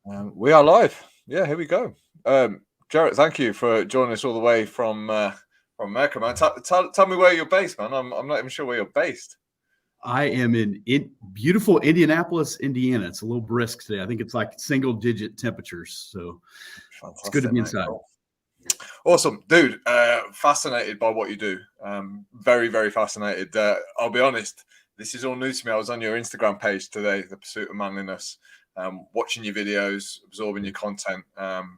We are live. Yeah, here we go. Jarrett, thank you for joining us all the way from America, man. Tell me where you're based, man. I'm not even sure where you're based. I am in beautiful Indianapolis, Indiana. It's a little brisk today. I think it's like single-digit temperatures, so it's good to Fantastic, be mate. inside. Cool. Awesome, dude. Fascinated by what you do. Very, very fascinated. I'll be honest. This is all new to me. I was on your Instagram page today, the Pursuit of Manliness. Watching your videos, absorbing your content.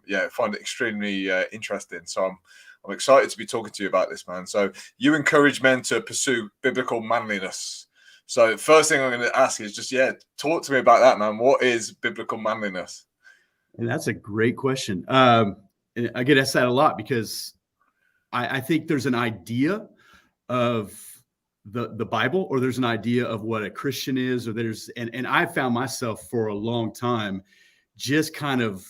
Yeah, I find it extremely interesting. So I'm excited to be talking to you about this, man. So you encourage men to pursue biblical manliness. So first thing I'm going to ask is just, talk to me about that, man. What is biblical manliness? And that's a great question. And I get asked that a lot because I think there's an idea of the Bible, or there's an idea of what a Christian is, or and I found myself for a long time just kind of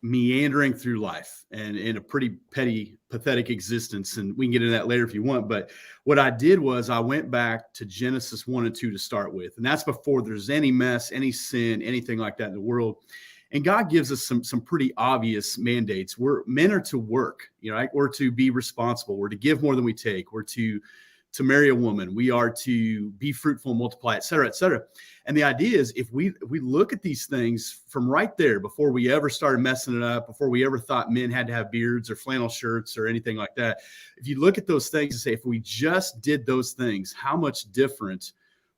meandering through life and in a pretty petty, pathetic existence. And we can get into that later if you want. But what I did was I went back to Genesis 1 and 2 to start with. And that's before there's any mess, any sin, anything like that in the world. And God gives us some pretty obvious mandates. Men are to work, right? We're to be responsible. We're to give more than we take. We're to marry a woman. We are to be fruitful and multiply, et cetera, et cetera. And the idea is if we look at these things from right there, before we ever started messing it up, before we ever thought men had to have beards or flannel shirts or anything like that, if you look at those things and say, if we just did those things, how much different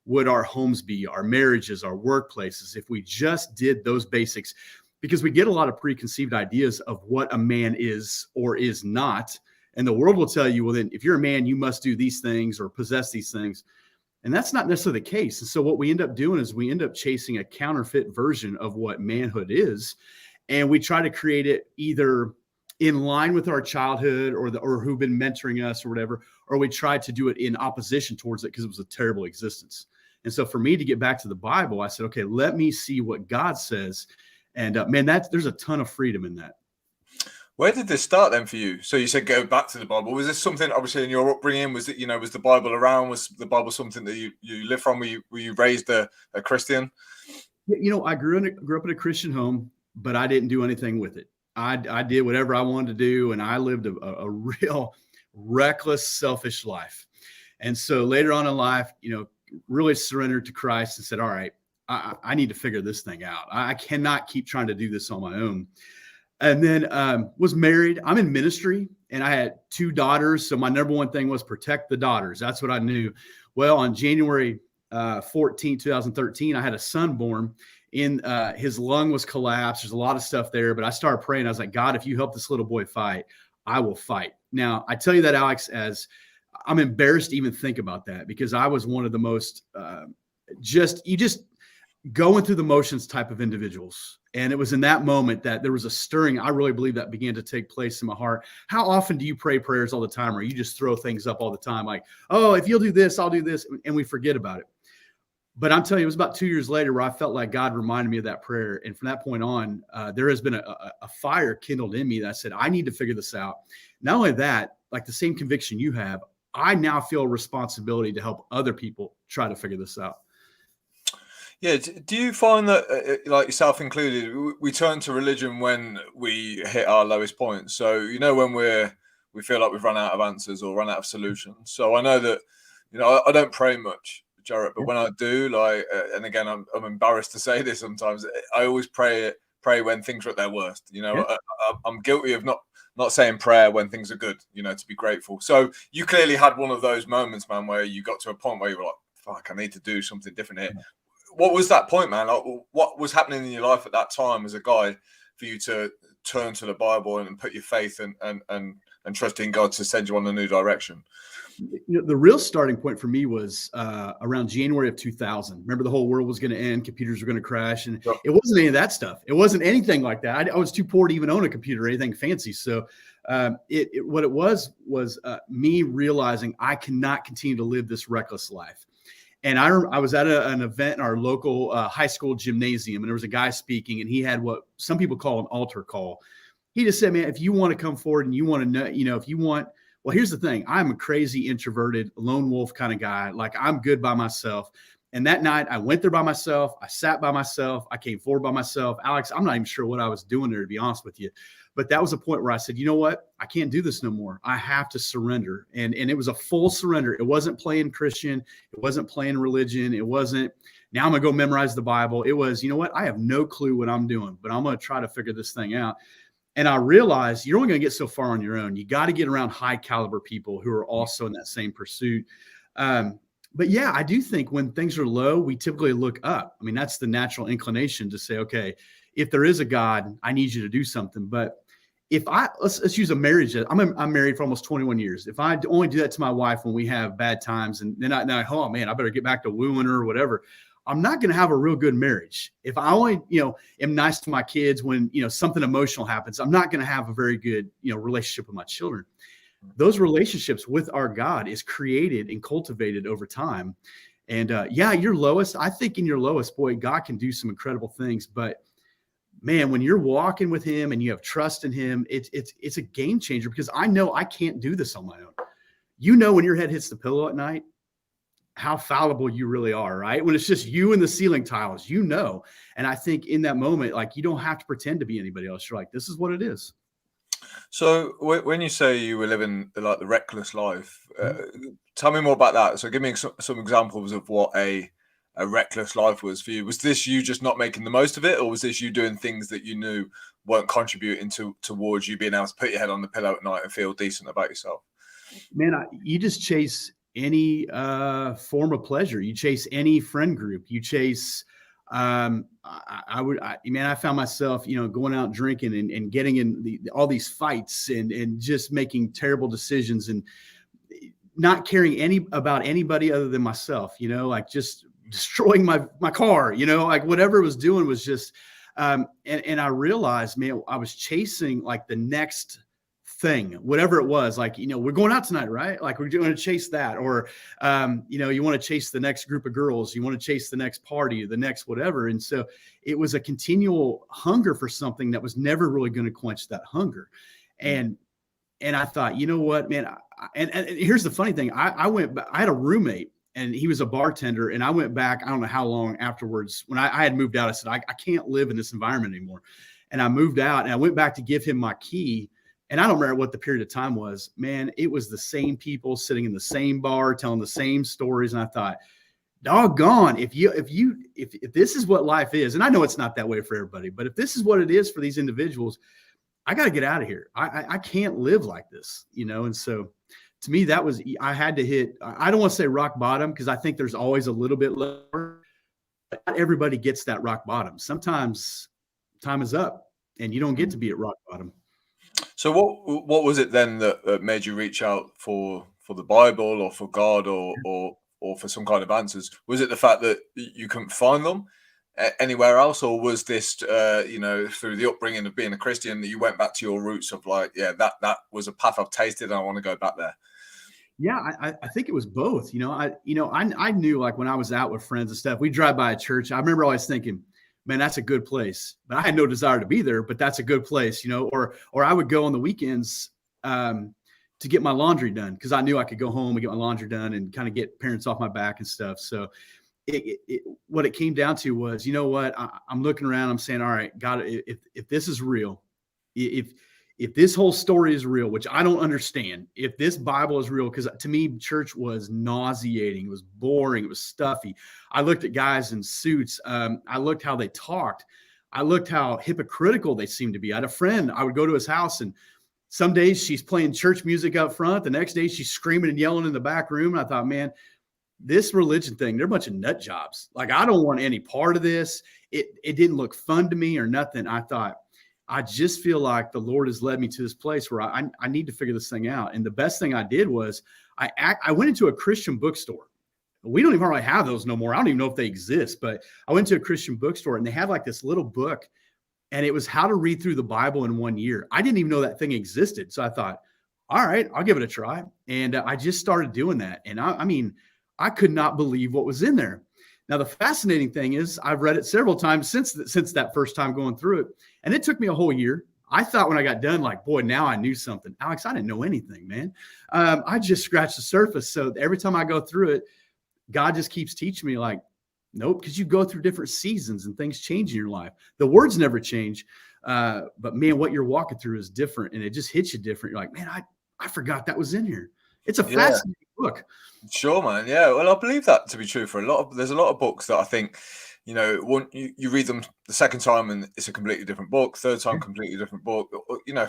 would our homes be, our marriages, our workplaces, if we just did those basics? Because we get a lot of preconceived ideas of what a man is or is not. And the world will tell you, well, then if you're a man, you must do these things or possess these things. And that's not necessarily the case. And so what we end up doing is we end up chasing a counterfeit version of what manhood is. And we try to create it either in line with our childhood or who've been mentoring us or whatever, or we try to do it in opposition towards it because it was a terrible existence. And so for me to get back to the Bible, I said, okay, let me see what God says. And man, there's a ton of freedom in that. Where did this start then for you? So you said go back to the Bible. Was this something, obviously, in your upbringing? Was it, was the Bible around? Was the Bible something that you lived from? Were you raised a Christian? I grew up in a Christian home, but I didn't do anything with it. I did whatever I wanted to do, and I lived a real reckless, selfish life. And so later on in life, really surrendered to Christ and said, all right, I need to figure this thing out. I cannot keep trying to do this on my own. And then was married. I'm in ministry, and I had 2 daughters. So my number one thing was protect the daughters. That's what I knew. Well, on January 14, 2013, I had a son born. His lung was collapsed. There's a lot of stuff there, but I started praying. I was like, God, if you help this little boy fight, I will fight. Now, I tell you that, Alex, as I'm embarrassed to even think about that, because I was one of the most just going through the motions type of individuals. And it was in that moment that there was a stirring. I really believe that began to take place in my heart. How often do you pray prayers all the time, or you just throw things up all the time? Like, oh, if you'll do this, I'll do this. And we forget about it. But I'm telling you, it was about 2 years later where I felt like God reminded me of that prayer. And from that point on, there has been a fire kindled in me that I said, I need to figure this out. Not only that, like the same conviction you have, I now feel a responsibility to help other people try to figure this out. Yeah. Do you find that, like yourself included, we turn to religion when we hit our lowest point? So, when we feel like we've run out of answers or run out of solutions. So I know that, I don't pray much, Jarrett, but when I do, and again, I'm embarrassed to say this sometimes, I always pray when things are at their worst. I'm guilty of not saying prayer when things are good, to be grateful. So you clearly had one of those moments, man, where you got to a point where you were like, fuck, I need to do something different here. What was that point, man? Like, what was happening in your life at that time as a guy for you to turn to the Bible and put your faith and trust in God to send you on a new direction? The real starting point for me was around January of 2000. Remember, the whole world was going to end, computers were going to crash, and It wasn't any of that stuff. It wasn't anything like that. I was too poor to even own a computer or anything fancy. So what it was me realizing I cannot continue to live this reckless life. And I was at an event in our local high school gymnasium, and there was a guy speaking, and he had what some people call an altar call. He just said, man, if you want to come forward and you want to know, if you want, well, here's the thing. I'm a crazy, introverted, lone wolf kind of guy. Like, I'm good by myself. And that night I went there by myself. I sat by myself. I came forward by myself. Alex, I'm not even sure what I was doing there, to be honest with you. But that was a point where I said, you know what? I can't do this no more. I have to surrender. And it was a full surrender. It wasn't playing Christian. It wasn't playing religion. It wasn't, now I'm going to go memorize the Bible. It was, you know what? I have no clue what I'm doing, but I'm going to try to figure this thing out. And I realized you're only going to get so far on your own. You got to get around high caliber people who are also in that same pursuit. But yeah, I do think when things are low, we typically look up. I mean, that's the natural inclination to say, okay, if there is a God, I need you to do something. But if let's use a marriage. I'm married for almost 21 years. If I only do that to my wife when we have bad times, and then oh man, I better get back to wooing her or whatever, I'm not going to have a real good marriage. If I only, am nice to my kids when, something emotional happens, I'm not going to have a very good, relationship with my children. Those relationships with our God is created and cultivated over time. And your lowest, I think in your lowest, boy, God can do some incredible things. But man, when you're walking with him and you have trust in him, it's a game changer, because I know I can't do this on my own. When your head hits the pillow at night, how fallible you really are, right? When it's just you and the ceiling tiles, And I think in that moment, like, you don't have to pretend to be anybody else. You're like, this is what it is. So when you say you were living like the reckless life, tell me more about that. So give me some examples of what a reckless life was for you. Was this you just not making the most of it, or was this you doing things that you knew weren't contributing towards you being able to put your head on the pillow at night and feel decent about yourself? Man, you just chase any form of pleasure. You chase any friend group. You chase. I found myself, going out drinking and getting in all these fights and just making terrible decisions and not caring about anybody other than myself. Like just destroying my car. Like whatever it was doing was just. And I realized, man, I was chasing like the next thing, whatever it was, like, we're going out tonight, right? Like we're going to chase that, or, you want to chase the next group of girls, you want to chase the next party, the next whatever. And so it was a continual hunger for something that was never really going to quench that hunger. And I thought, you know what, man, and here's the funny thing. I had a roommate and he was a bartender, and I went back, I don't know how long afterwards, when I had moved out, I said, I can't live in this environment anymore. And I moved out and I went back to give him my key. And I don't remember what the period of time was, man. It was the same people sitting in the same bar, telling the same stories. And I thought, doggone, if this is what life is, and I know it's not that way for everybody, but if this is what it is for these individuals, I got to get out of here. I can't live like this, And so to me, I had to hit, I don't want to say rock bottom, because I think there's always a little bit lower. But not everybody gets that rock bottom. Sometimes time is up and you don't get to be at rock bottom. So what was it then that made you reach out for the Bible or for God or for some kind of answers? Was it the fact that you couldn't find them anywhere else, or was this through the upbringing of being a Christian that you went back to your roots of like, that was a path I've tasted and I want to go back there? Yeah, I think it was both. I knew, like, when I was out with friends and stuff, we drive by a church. I remember always thinking, man, that's a good place. But I had no desire to be there, but that's a good place, or I would go on the weekends to get my laundry done, because I knew I could go home and get my laundry done and kind of get parents off my back and stuff. So what it came down to was, I'm looking around, I'm saying, all right, God, if this is real, if this whole story is real, which I don't understand, if this Bible is real, because to me, church was nauseating. It was boring. It was stuffy. I looked at guys in suits. I looked how they talked. I looked how hypocritical they seemed to be. I had a friend, I would go to his house, and some days she's playing church music up front. The next day she's screaming and yelling in the back room. And I thought, man, this religion thing, they're a bunch of nut jobs. Like, I don't want any part of this. It didn't look fun to me or nothing. I thought, I just feel like the Lord has led me to this place where I need to figure this thing out. And the best thing I did was I went into a Christian bookstore. We don't even really have those no more. I don't even know if they exist, but I went to a Christian bookstore and they had like this little book, and it was how to read through the Bible in 1 year. I didn't even know that thing existed. So I thought, all right, I'll give it a try. And I just started doing that. And I could not believe what was in there. Now, the fascinating thing is I've read it several times since that first time going through it. And it took me a whole year. I thought when I got done, like, boy, now I knew something. Alex, I didn't know anything, man. I just scratched the surface. So every time I go through it, God just keeps teaching me, like, Nope, because you go through different seasons and things change in your life. The words never change, but man, what you're walking through is different, and it just hits you different. You're like, man, I forgot that was in here. It's a Yeah. fascinating book. Sure, man. Yeah. Well, I believe that to be true for there's a lot of books that I think, you read them the second time and it's a completely different book, third time, completely different book,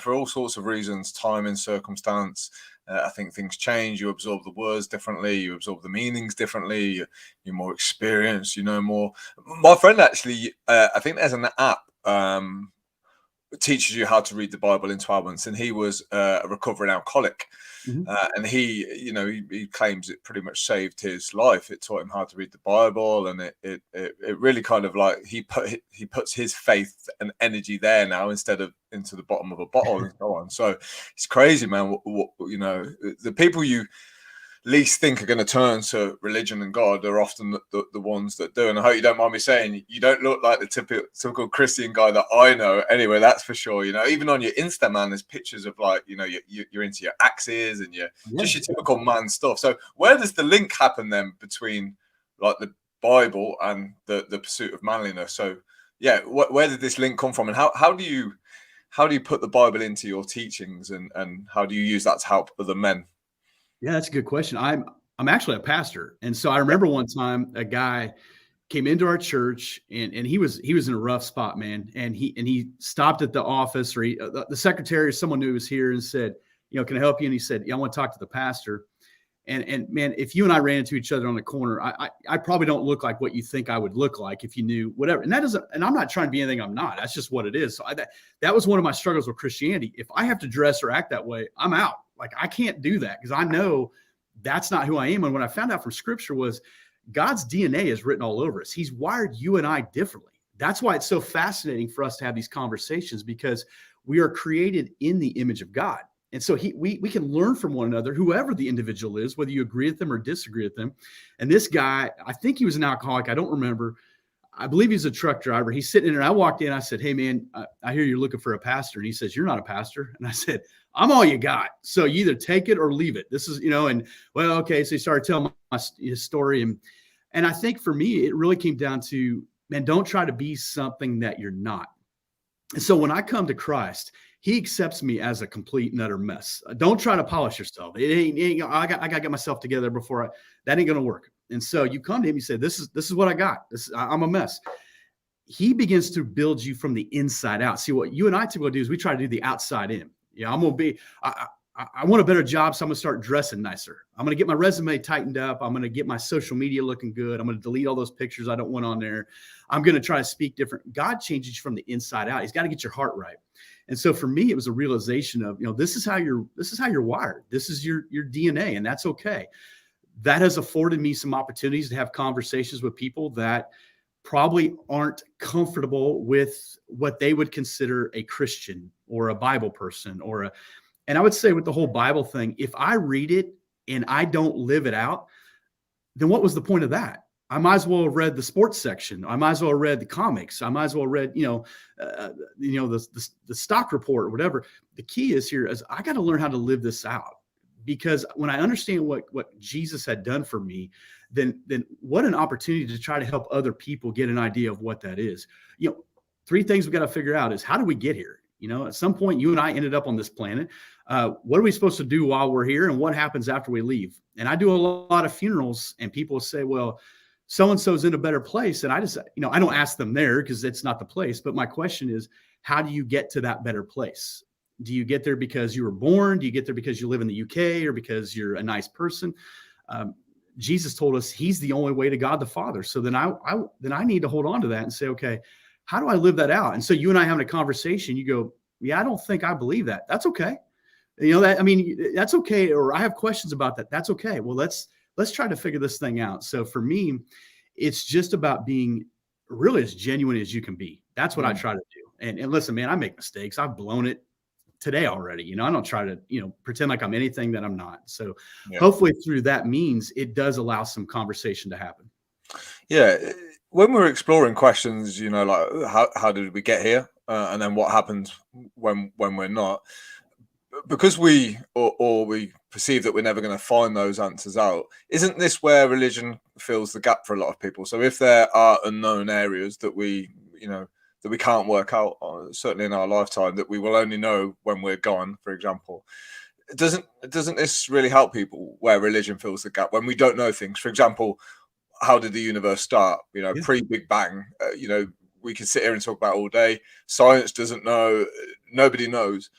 for all sorts of reasons, time and circumstance. I think things change. You absorb the words differently. You absorb the meanings differently. You're more experienced, more. My friend actually, I think there's an app, teaches you how to read the Bible in 12 months, and he was a recovering alcoholic. And he claims it pretty much saved his life. It taught him how to read the Bible, and it really kind of like he puts his faith and energy there now instead of into the bottom of a bottle and so on. So it's crazy, man. The people you least think are going to turn to religion and God are often the ones that do. And I hope you don't mind me saying, you don't look like the typical Christian guy that I know. Anyway, that's for sure. Even on your Insta, man, there's pictures of like, you're into your axes and just your typical man stuff. So where does the link happen then between like the Bible and the pursuit of manliness? So yeah, where did this link come from, and how do you put the Bible into your teachings, and how do you use that to help other men? Yeah, that's a good question. I'm actually a pastor. And so I remember one time a guy came into our church, and he was in a rough spot, man. And he stopped at the office, or the secretary or someone knew he was here, and said, can I help you? And he said, yeah, I want to talk to the pastor. And man, if you and I ran into each other on the corner, I probably don't look like what you think I would look like if you knew whatever. And I'm not trying to be anything I'm not. That's just what it is. So that was one of my struggles with Christianity. If I have to dress or act that way, I'm out. Like, I can't do that because I know that's not who I am. And what I found out from scripture was God's DNA is written all over us. He's wired you and I differently. That's why it's so fascinating for us to have these conversations, because we are created in the image of God. And so we can learn from one another, whoever the individual is, whether you agree with them or disagree with them. And this guy, I think he was an alcoholic. I don't remember. I believe he's a truck driver. He's sitting in there. I walked in. I said, hey, man, I hear you're looking for a pastor. And he says, you're not a pastor. And I said, I'm all you got. So you either take it or leave it. This is, and well, okay. So he started telling his story. And I think for me, it really came down to, man, don't try to be something that you're not. And so when I come to Christ, he accepts me as a complete and utter mess. Don't try to polish yourself. It ain't I got to get myself together before that ain't going to work. And so you come to him, you say, this is what I got. I'm a mess. He begins to build you from the inside out. See, what you and I typically do is we try to do the outside in. I'm going to be, I want a better job. So I'm going to start dressing nicer. I'm going to get my resume tightened up. I'm going to get my social media looking good. I'm going to delete all those pictures I don't want on there. I'm going to try to speak different. God changes you from the inside out. He's got to get your heart right. And so for me, it was a realization of, this is how you're wired. This is your DNA, and that's okay. That has afforded me some opportunities to have conversations with people that probably aren't comfortable with what they would consider a Christian or a Bible person and I would say with the whole Bible thing, if I read it and I don't live it out, then what was the point of that? I might as well have read the sports section. I might as well have read the comics. I might as well have read, the stock report or whatever. The key is here is I got to learn how to live this out, because when I understand what Jesus had done for me, then what an opportunity to try to help other people get an idea of what that is. Three things we got to figure out is, how do we get here? At some point, you and I ended up on this planet. What are we supposed to do while we're here, and what happens after we leave? And I do a lot of funerals, and people say, well, so-and-so's in a better place. And I just, I don't ask them there because it's not the place. But my question is, how do you get to that better place? Do you get there because you were born? Do you get there because you live in the UK, or because you're a nice person? Jesus told us he's the only way to God the Father. So then I need to hold on to that and say, okay, how do I live that out? And so you and I having a conversation, you go, yeah, I don't think I believe that. That's okay. That's okay. Or I have questions about that. That's okay. Well, let's try to figure this thing out. So for me, it's just about being really as genuine as you can be. That's what I try to do. And listen, man, I make mistakes. I've blown it today already. I don't try to, pretend like I'm anything that I'm not. So hopefully through that means it does allow some conversation to happen. Yeah. When we're exploring questions, like how did we get here? And then what happens when we're not? because we or we perceive that we're never going to find those answers out, isn't this where religion fills the gap for a lot of people? So if there are unknown areas that we can't work out, certainly in our lifetime, that we will only know when we're gone, for example, doesn't this really help people where religion fills the gap when we don't know things? For example, how did the universe start? Pre-Big Bang. We could sit here and talk about all day. Science doesn't know. Nobody knows.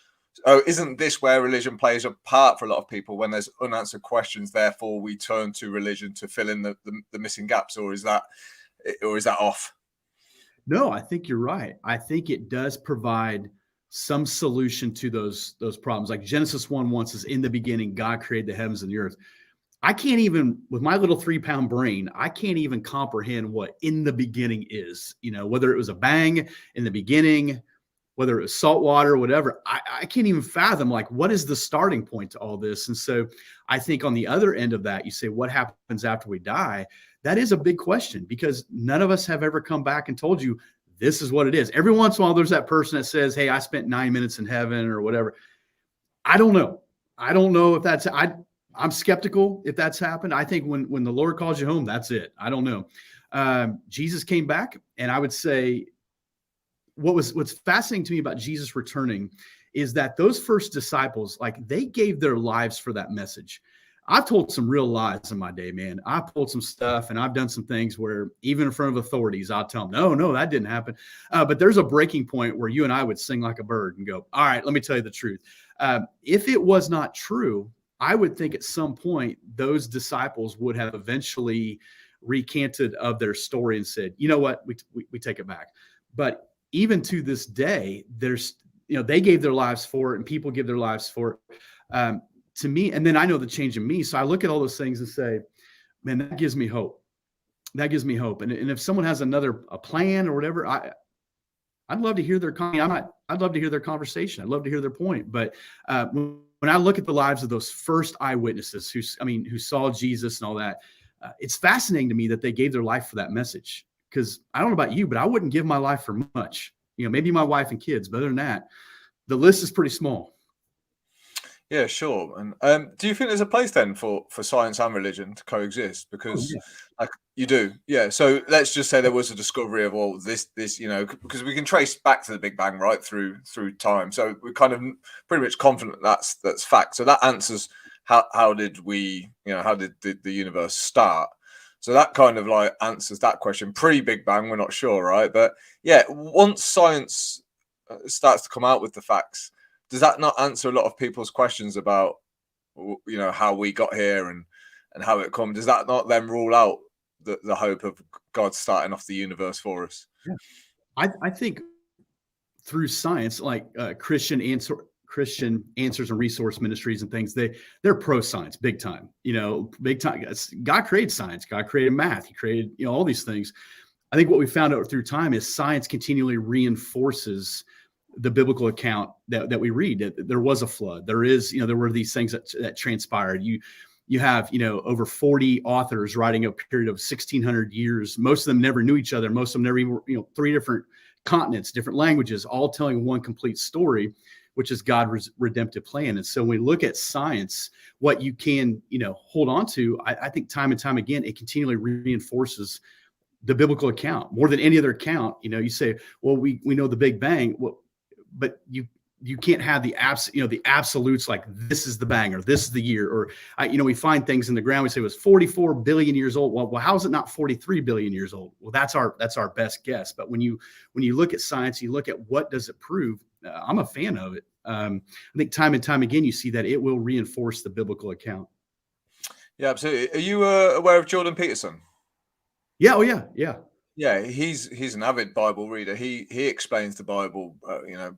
Isn't this where religion plays a part for a lot of people when there's unanswered questions? Therefore, we turn to religion to fill in the missing gaps, or is that off? No, I think you're right. I think it does provide some solution to those problems. Like Genesis 1:1 says, "In the beginning, God created the heavens and the earth." I can't even, with my little 3-pound brain, I can't even comprehend what "in the beginning" is. Whether it was a bang in the beginning, whether it was salt water or whatever, I can't even fathom, like, what is the starting point to all this? And so I think on the other end of that, you say, what happens after we die? That is a big question, because none of us have ever come back and told you this is what it is. Every once in a while, there's that person that says, hey, I spent 9 minutes in heaven or whatever. I don't know. I don't know if that's, I'm skeptical if that's happened. I think when the Lord calls you home, that's it. I don't know. Jesus came back, and I would say what's fascinating to me about Jesus returning is that those first disciples, like, they gave their lives for that message. I've told some real lies in my day, man. I pulled some stuff, and I've done some things where even in front of authorities, I'll tell them, no, that didn't happen. But there's a breaking point where you and I would sing like a bird and go, all right, let me tell you the truth. If it was not true, I would think at some point those disciples would have eventually recanted of their story and said, you know what, we take it back. But even to this day, there's, they gave their lives for it, and people give their lives for it. To me, and then I know the change in me. So I look at all those things and say, man, that gives me hope. That gives me hope. And if someone has a plan or whatever, I'd love to hear their I'd love to hear their conversation. I'd love to hear their point. But when I look at the lives of those first eyewitnesses who saw Jesus and all that, it's fascinating to me that they gave their life for that message. Because I don't know about you, but I wouldn't give my life for much. Maybe my wife and kids, but other than that, the list is pretty small. Yeah, sure. And do you think there's a place then for science and religion to coexist? Because like you do, yeah. So let's just say there was a discovery of all this, because we can trace back to the Big Bang right through time. So we're kind of pretty much confident that's fact. So that answers how did the universe start? So that kind of like answers that question. Pre-Big Bang, we're not sure, right? But yeah, once science starts to come out with the facts, does that not answer a lot of people's questions about, how we got here and how it come? Does that not then rule out the hope of God starting off the universe for us? Yeah. I think through science, like Christian answers and resource ministries and things, they're pro science, big time. Big time. God created science. God created math. He created all these things. I think what we found out through time is science continually reinforces the biblical account that we read. That there was a flood. There were these things that transpired. You have over 40 authors writing a period of 1,600 years. Most of them never knew each other. Most of them never even 3 different continents, different languages, all telling one complete story, which is God's redemptive plan. And so when we look at science, what you can hold on to, I think time and time again, it continually reinforces the biblical account more than any other account. You say, well, we know the Big Bang. Well, but you can't have the absolutes, like this is the bang or this is the year, or we find things in the ground. We say it was 44 billion years old. Well, how is it not 43 billion years old? Well, that's our best guess. But when you look at science, you look at what does it prove. I'm a fan of it. I think time and time again, you see that it will reinforce the biblical account. Yeah, absolutely. Are you aware of Jordan Peterson? Yeah. Oh, yeah. Yeah, he's an avid Bible reader. He explains the Bible,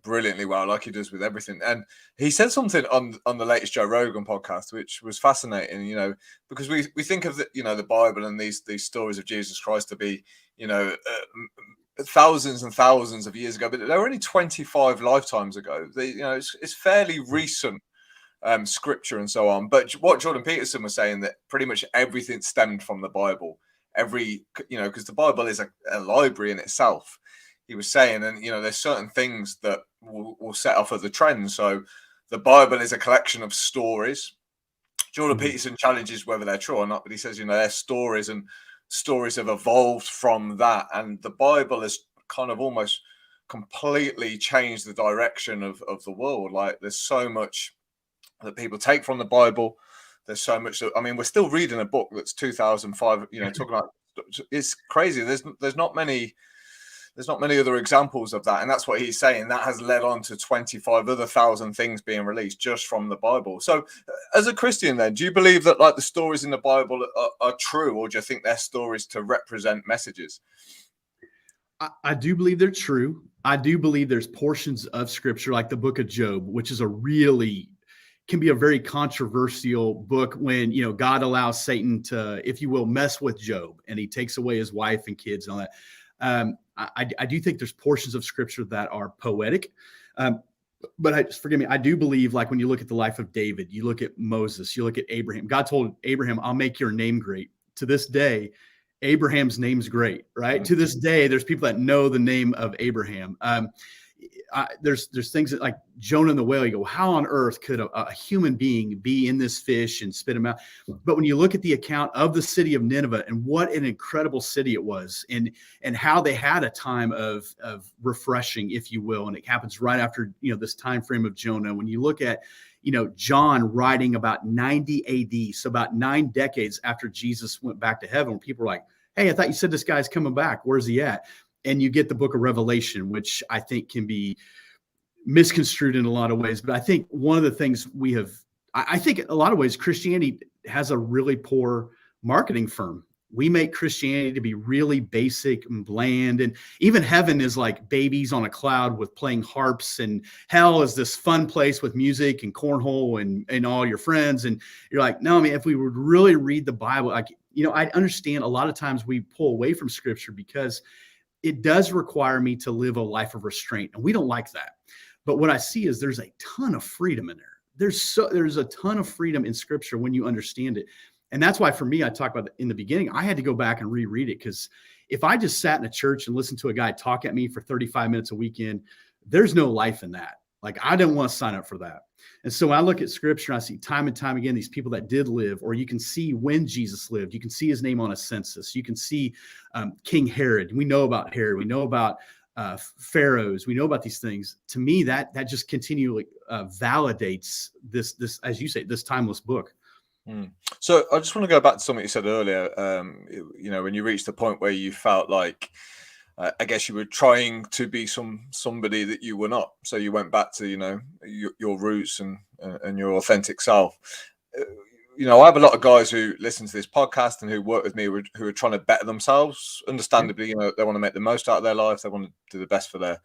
brilliantly well, like he does with everything. And he said something on the latest Joe Rogan podcast, which was fascinating. Because we think of the Bible and these stories of Jesus Christ to be, thousands and thousands of years ago, but they were only 25 lifetimes ago. It's fairly recent scripture and so on. But what Jordan Peterson was saying, that pretty much everything stemmed from the Bible. Because the Bible is a library in itself, he was saying, and there's certain things that will set off other trends. So the Bible is a collection of stories. Jordan Mhm. Peterson challenges whether they're true or not, but he says, they're stories, and stories have evolved from that. And the Bible has kind of almost completely changed the direction of the world. Like, there's so much that people take from the Bible. There's so much that, I mean, we're still reading a book that's 2005, talking about, it's crazy. There's not many other examples of that. And that's what he's saying. That has led on to 25 other thousand things being released just from the Bible. So as a Christian then, do you believe that like the stories in the Bible are true, or do you think they're stories to represent messages? I do believe they're true. I do believe there's portions of scripture like the book of Job, which is can be a very controversial book when, God allows Satan to, if you will, mess with Job, and he takes away his wife and kids and all that. I do think there's portions of scripture that are poetic. But forgive me, I do believe, like when you look at the life of David, you look at Moses, you look at Abraham, God told Abraham, I'll make your name great. To this day, Abraham's name's great, right? Mm-hmm. To this day, there's people that know the name of Abraham. There's things that, like Jonah and the whale, you go, how on earth could a human being be in this fish and spit him out? But when you look at the account of the city of Nineveh and what an incredible city it was, and how they had a time of refreshing, if you will, and it happens right after, this time frame of Jonah. When you look at, John writing about 90 AD, so about 9 decades after Jesus went back to heaven, when people were like, hey, I thought you said this guy's coming back. Where's he at? And you get the book of Revelation, which I think can be misconstrued in a lot of ways. But I think one of the things I think in a lot of ways, Christianity has a really poor marketing firm. We make Christianity to be really basic and bland. And even heaven is like babies on a cloud with playing harps, and hell is this fun place with music and cornhole and all your friends. And you're like, no, I mean, if we would really read the Bible, like, I understand a lot of times we pull away from scripture because it does require me to live a life of restraint. And we don't like that. But what I see is there's a ton of freedom in there. There's a ton of freedom in scripture when you understand it. And that's why, for me, I talked about it in the beginning, I had to go back and reread it, because if I just sat in a church and listened to a guy talk at me for 35 minutes a weekend, there's no life in that. Like, I didn't want to sign up for that. And so when I look at scripture, I see time and time again, these people that did live, or you can see when Jesus lived, you can see his name on a census. You can see King Herod. We know about Herod. We know about pharaohs. We know about these things. To me, that just continually validates this, as you say, this timeless book. So I just want to go back to something you said earlier. When you reached the point where you felt like, I guess you were trying to be somebody that you were not. So you went back to, your roots and your authentic self. I have a lot of guys who listen to this podcast and who work with me who are trying to better themselves. Understandably, they want to make the most out of their life. They want to do the best for their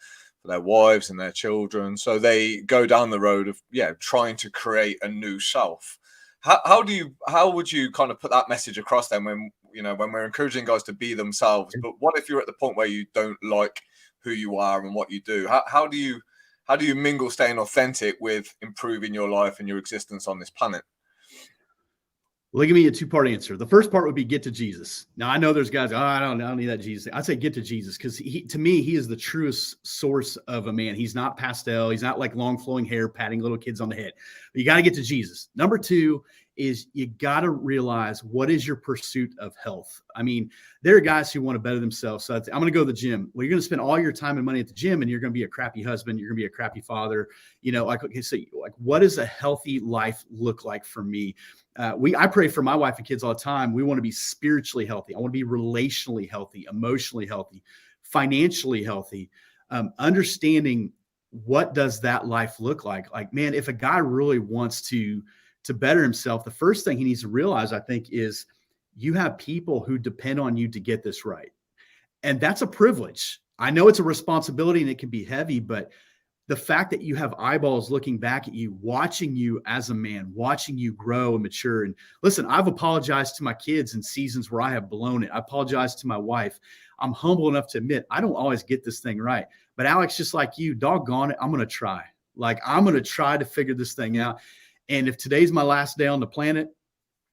wives and their children. So they go down the road of, trying to create a new self. How would you kind of put that message across then when we're encouraging guys to be themselves? But what if you're at the point where you don't like who you are and what you do? How do you mingle staying authentic with improving your life and your existence on this planet? Well, give me a 2-part answer. The first part would be get to Jesus. Now, I know there's guys, I don't need that Jesus. I'd say get to Jesus, because to me, he is the truest source of a man. He's not pastel. He's not like long flowing hair, patting little kids on the head. But you got to get to Jesus. Number 2 is you got to realize, what is your pursuit of health? I mean, there are guys who want to better themselves. So I'm going to go to the gym. Well, you're going to spend all your time and money at the gym, and you're going to be a crappy husband. You're going to be a crappy father. What does a healthy life look like for me? I pray for my wife and kids all the time. We want to be spiritually healthy. I want to be relationally healthy, emotionally healthy, financially healthy, understanding what does that life look like? Like, man, if a guy really wants to better himself, the first thing he needs to realize, I think, is you have people who depend on you to get this right. And that's a privilege. I know it's a responsibility and it can be heavy, but the fact that you have eyeballs looking back at you, watching you as a man, watching you grow and mature. And listen, I've apologized to my kids in seasons where I have blown it. I apologize to my wife. I'm humble enough to admit I don't always get this thing right. But Alex, just like you, doggone it, I'm going to try. Like, I'm going to try to figure this thing out. And if today's my last day on the planet,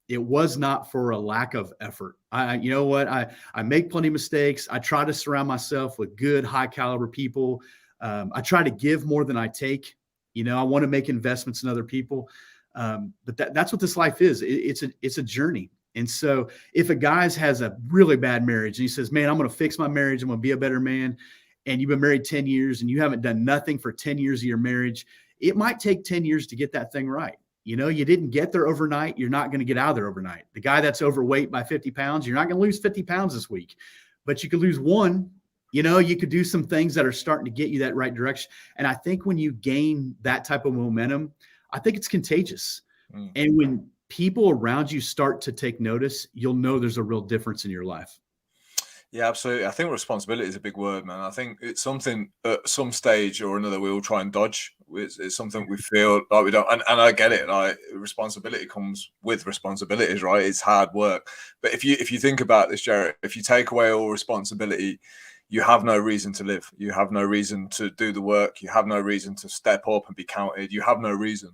it was not for a lack of effort. You know what? I make plenty of mistakes. I try to surround myself with good, high caliber people. I try to give more than I take. I want to make investments in other people. But that's what this life is. It's a journey. And so if a guy has a really bad marriage and he says, man, I'm going to fix my marriage, I'm going to be a better man, and you've been married 10 years and you haven't done nothing for 10 years of your marriage, it might take 10 years to get that thing right. You didn't get there overnight. You're not going to get out of there overnight. The guy that's overweight by 50 pounds, you're not going to lose 50 pounds this week, but you could lose one. You could do some things that are starting to get you that right direction. And I think when you gain that type of momentum, I think it's contagious. And when people around you start to take notice, you'll know there's a real difference in your life. Yeah, absolutely. I think responsibility is a big word, man. I think it's something at some stage or another we all try and dodge. It's something we feel like we don't. And I get it. Like, responsibility comes with responsibilities, right? It's hard work. But if you think about this, Jarrett, if you take away all responsibility, you have no reason to live. You have no reason to do the work. You have no reason to step up and be counted. You have no reason.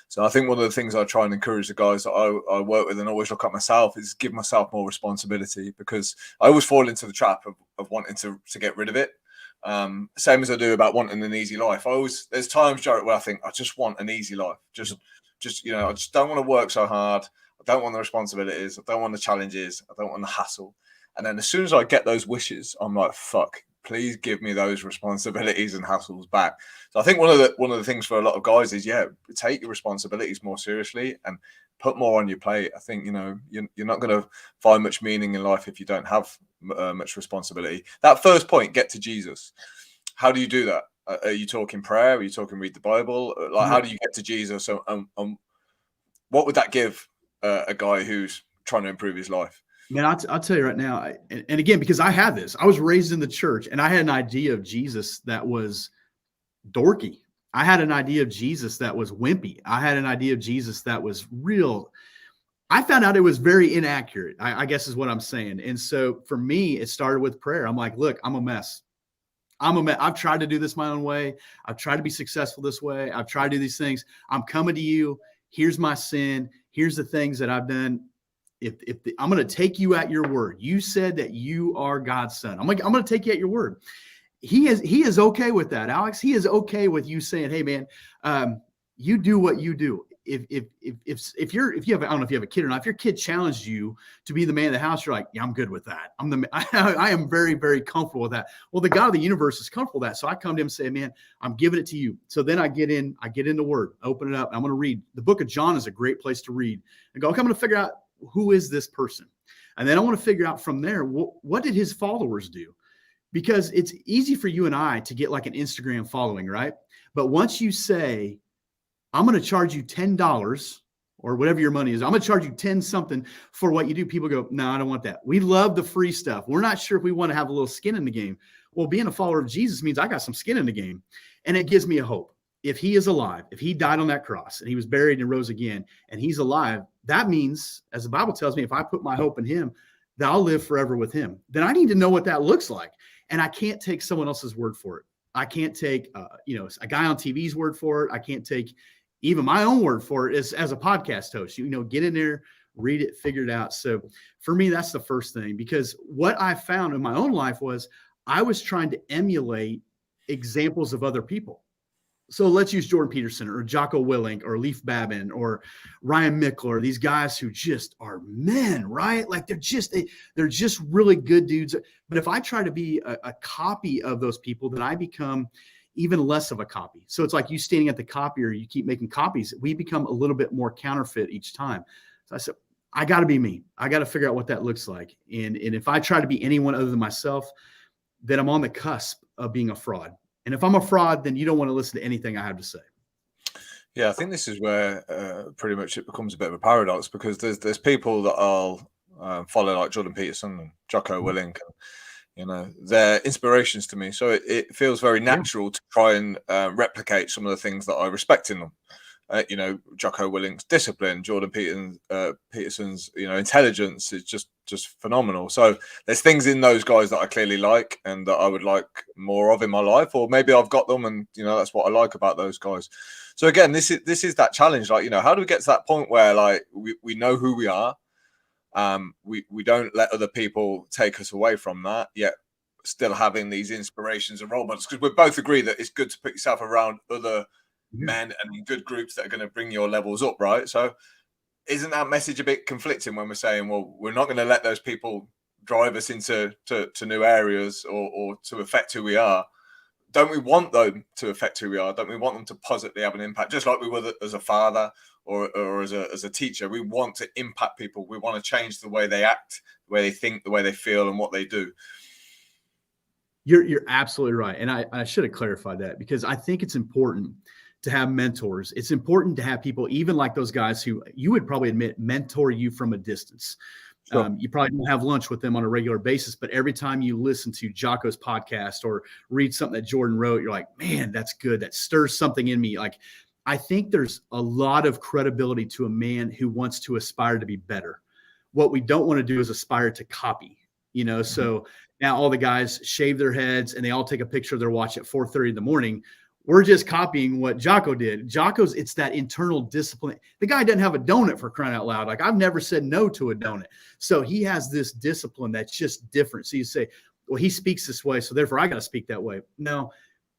So I think one of the things I try and encourage the guys that I work with and always look at myself is give myself more responsibility, because I always fall into the trap of wanting to get rid of it. Same as I do about wanting an easy life. There's times, Jarrett, where I think I just want an easy life. I just don't want to work so hard. I don't want the responsibilities. I don't want the challenges. I don't want the hassle. And then as soon as I get those wishes, I'm like, fuck, please give me those responsibilities and hassles back. So I think one of the things for a lot of guys is, take your responsibilities more seriously and put more on your plate. I think, you're not going to find much meaning in life if you don't have much responsibility. That first point, get to Jesus. How do you do that? Are you talking prayer? Are you talking read the Bible? Like, how do you get to Jesus? What would that give a guy who's trying to improve his life? Man, I'll tell you right now, and again, because I had this, I was raised in the church and I had an idea of Jesus that was dorky. I had an idea of Jesus that was wimpy. I had an idea of Jesus that was real. I found out it was very inaccurate, I guess is what I'm saying. And so for me, it started with prayer. I'm like, look, I'm a mess. I've tried to do this my own way. I've tried to be successful this way. I've tried to do these things. I'm coming to you. Here's my sin. Here's the things that I've done. I'm going to take you at your word. You said that you are God's son. I'm going to take you at your word. He is okay with that, Alex. He is okay with you saying, hey man, you do what you do. If you have, I don't know if you have a kid or not, if your kid challenged you to be the man of the house, you're like, yeah, I'm good with that. I am very, very comfortable with that. Well, the God of the universe is comfortable with that. So I come to him and say, man, I'm giving it to you. So then I get in the word, open it up. I'm going to read. The book of John is a great place to read and go, okay, I'm going to figure out, who is this person? And then I want to figure out from there, what did his followers do? Because it's easy for you and I to get like an Instagram following, right? But once you say, I'm going to charge you $10 or whatever your money is, I'm going to charge you 10 something for what you do. People go, no, I don't want that. We love the free stuff. We're not sure if we want to have a little skin in the game. Well, being a follower of Jesus means I got some skin in the game, and it gives me a hope. If he is alive, if he died on that cross and he was buried and rose again and he's alive, that means, as the Bible tells me, if I put my hope in him, that I'll live forever with him. Then I need to know what that looks like. And I can't take someone else's word for it. I can't take, a guy on TV's word for it. I can't take even my own word for it as a podcast host. Get in there, read it, figure it out. So for me, that's the first thing, because what I found in my own life was I was trying to emulate examples of other people. So let's use Jordan Peterson or Jocko Willink or Leif Babin or Ryan Mickler, these guys who just are men, right? Like they're just really good dudes. But if I try to be a copy of those people, then I become even less of a copy. So it's like you standing at the copier, you keep making copies. We become a little bit more counterfeit each time. So I said, I got to be me. I got to figure out what that looks like. And if I try to be anyone other than myself, then I'm on the cusp of being a fraud. And if I'm a fraud, then you don't want to listen to anything I have to say. Yeah, I think this is where pretty much it becomes a bit of a paradox, because there's people that I'll follow, like Jordan Peterson and Jocko Willink, and they're inspirations to me. So it feels very natural to try and replicate some of the things that I respect in them. Jocko Willink's discipline, Jordan Peterson's intelligence is just phenomenal. So there's things in those guys that I clearly like and that I would like more of in my life, or maybe I've got them and that's what I like about those guys. So again, this is that challenge. Like, how do we get to that point where like we know who we are? We don't let other people take us away from that, yet still having these inspirations and role models, because we both agree that it's good to put yourself around other men and in good groups that are going to bring your levels up, right? So isn't that message a bit conflicting when we're saying, well, we're not going to let those people drive us into to new areas or to affect who we are? Don't we want them to affect who we are? Don't we want them to positively have an impact, just like we would as a father or as a teacher? We want to impact people. We want to change the way they act, the way they think, the way they feel, and what they do. You're absolutely right. And I should have clarified that, because I think it's important to have mentors. It's important to have people, even like those guys who you would probably admit mentor you from a distance. Sure. You probably don't have lunch with them on a regular basis, but every time you listen to Jocko's podcast or read something that Jordan wrote, you're like, man, that's good. That stirs something in me. Like, I think there's a lot of credibility to a man who wants to aspire to be better. What we don't want to do is aspire to copy, So now all the guys shave their heads and they all take a picture of their watch at 4:30 in the morning. We're just copying what Jocko did. Jocko's, it's that internal discipline. The guy doesn't have a donut, for crying out loud. Like, I've never said no to a donut. So he has this discipline that's just different. So you say, well, he speaks this way, so therefore I got to speak that way. No,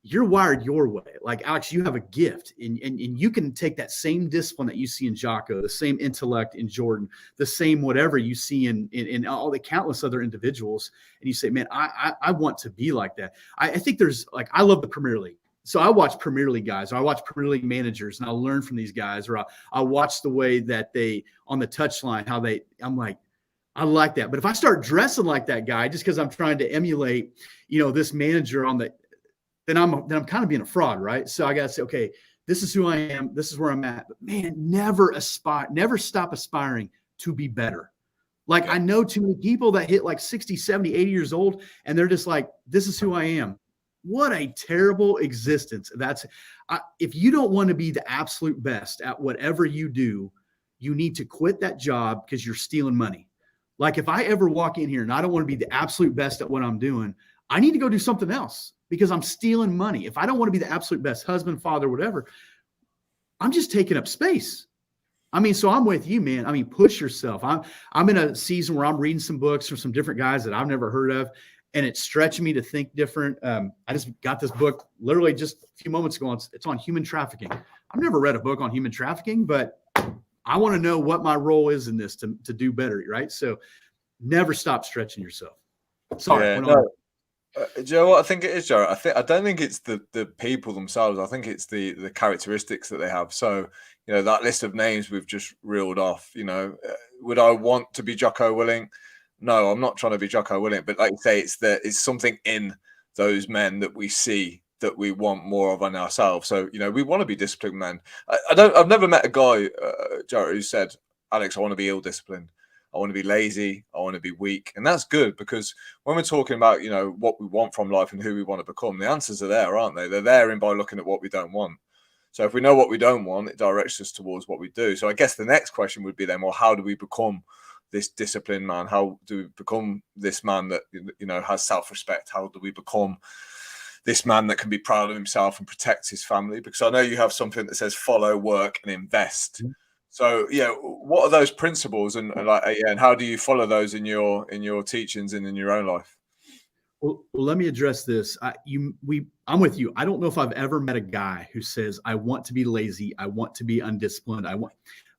you're wired your way. Like, Alex, you have a gift, and you can take that same discipline that you see in Jocko, the same intellect in Jordan, the same whatever you see in all the countless other individuals, and you say, man, I want to be like that. I think there's, like, I love the Premier League. So I watch Premier League guys, or I watch Premier League managers, and I'll learn from these guys, or I watch the way that they, on the touchline, I'm like, I like that. But if I start dressing like that guy, just because I'm trying to emulate, this manager then I'm kind of being a fraud, right? So I got to say, okay, this is who I am. This is where I'm at. But man, never stop aspiring to be better. Like, I know too many people that hit like 60, 70, 80 years old, and they're just like, this is who I am. What a terrible existence. If you don't want to be the absolute best at whatever you do, you need to quit that job, because you're stealing money. Like, if I ever walk in here and I don't want to be the absolute best at what I'm doing, I need to go do something else, because I'm stealing money. If I don't want to be the absolute best husband, father, whatever, I'm just taking up space. So I'm with you, man. Push yourself. I'm in a season where I'm reading some books from some different guys that I've never heard of, and it's stretching me to think different. I just got this book literally just a few moments ago. It's on human trafficking. I've never read a book on human trafficking, but I want to know what my role is in this to do better, right? So never stop stretching yourself. Sorry. Do you know what I think it is, Jarrett? I don't think it's the people themselves. I think it's the characteristics that they have. So, that list of names we've just reeled off, would I want to be Jocko Willink? No, I'm not trying to be Jocko Willink, but like you say, it's something in those men that we see that we want more of on ourselves. So, we want to be disciplined men. I've never met a guy, Jarrett, who said, Alex, I want to be ill-disciplined. I want to be lazy. I want to be weak. And that's good, because when we're talking about, what we want from life and who we want to become, the answers are there, aren't they? They're there in by looking at what we don't want. So if we know what we don't want, it directs us towards what we do. So I guess the next question would be then, well, how do we become this disciplined man? How do we become this man that, has self-respect? How do we become this man that can be proud of himself and protect his family? Because I know you have something that says follow, work, and invest. Mm-hmm. So, what are those principles, and how do you follow those in your teachings and in your own life? Well, let me address this. I'm with you. I don't know if I've ever met a guy who says, I want to be lazy, I want to be undisciplined,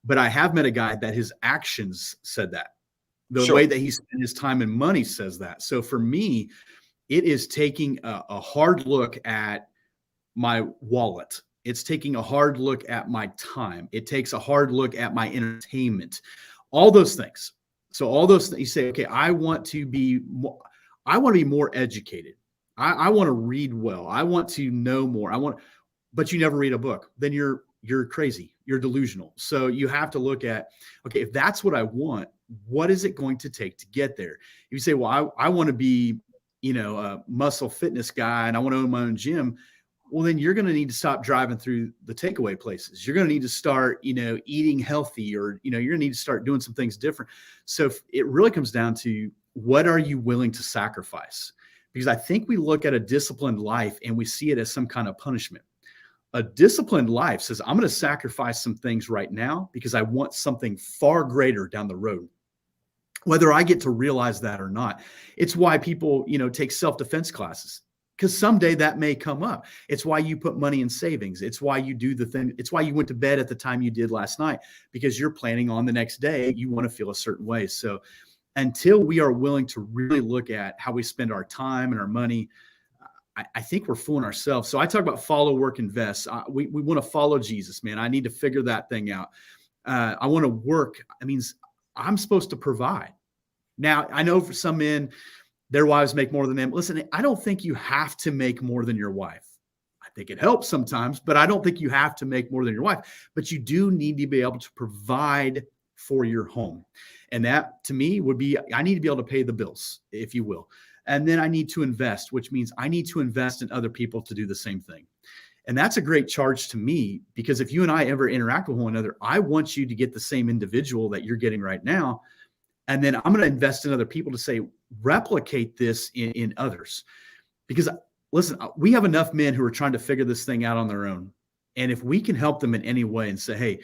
but I have met a guy that his actions said that. The way that he spent his time and money says that. So for me, it is taking a hard look at my wallet. It's taking a hard look at my time. It takes a hard look at my entertainment, all those things. So all those things, you say, okay, I want to be more educated. I want to read well. I want to know more. But you never read a book. Then you're crazy. You're delusional. So you have to look at, okay, if that's what I want, what is it going to take to get there? If you say, well, I want to be, a muscle fitness guy and I want to own my own gym. Well, then you're going to need to stop driving through the takeaway places. You're going to need to start, eating healthy, or, you're going to need to start doing some things different. So it really comes down to, what are you willing to sacrifice? Because I think we look at a disciplined life and we see it as some kind of punishment. A disciplined life says, I'm going to sacrifice some things right now because I want something far greater down the road, whether I get to realize that or not. It's why people, take self-defense classes. because someday that may come up. It's why you put money in savings. It's why you do the thing. It's why you went to bed at the time you did last night, because you're planning on the next day. You want to feel a certain way. So until we are willing to really look at how we spend our time and our money, I think we're fooling ourselves. So I talk about follow, work, invest. We want to follow Jesus, man. I need to figure that thing out. I want to work. That means I'm supposed to provide. Now, I know for some men, their wives make more than them. Listen, I don't think you have to make more than your wife. I think it helps sometimes, but I don't think you have to make more than your wife. But you do need to be able to provide for your home. And that, to me, would be, I need to be able to pay the bills, if you will. And then I need to invest, which means I need to invest in other people to do the same thing. And that's a great charge to me, because if you and I ever interact with one another, I want you to get the same individual that you're getting right now. And then I'm going to invest in other people to say, replicate this in others. Because listen, we have enough men who are trying to figure this thing out on their own. And if we can help them in any way and say, hey,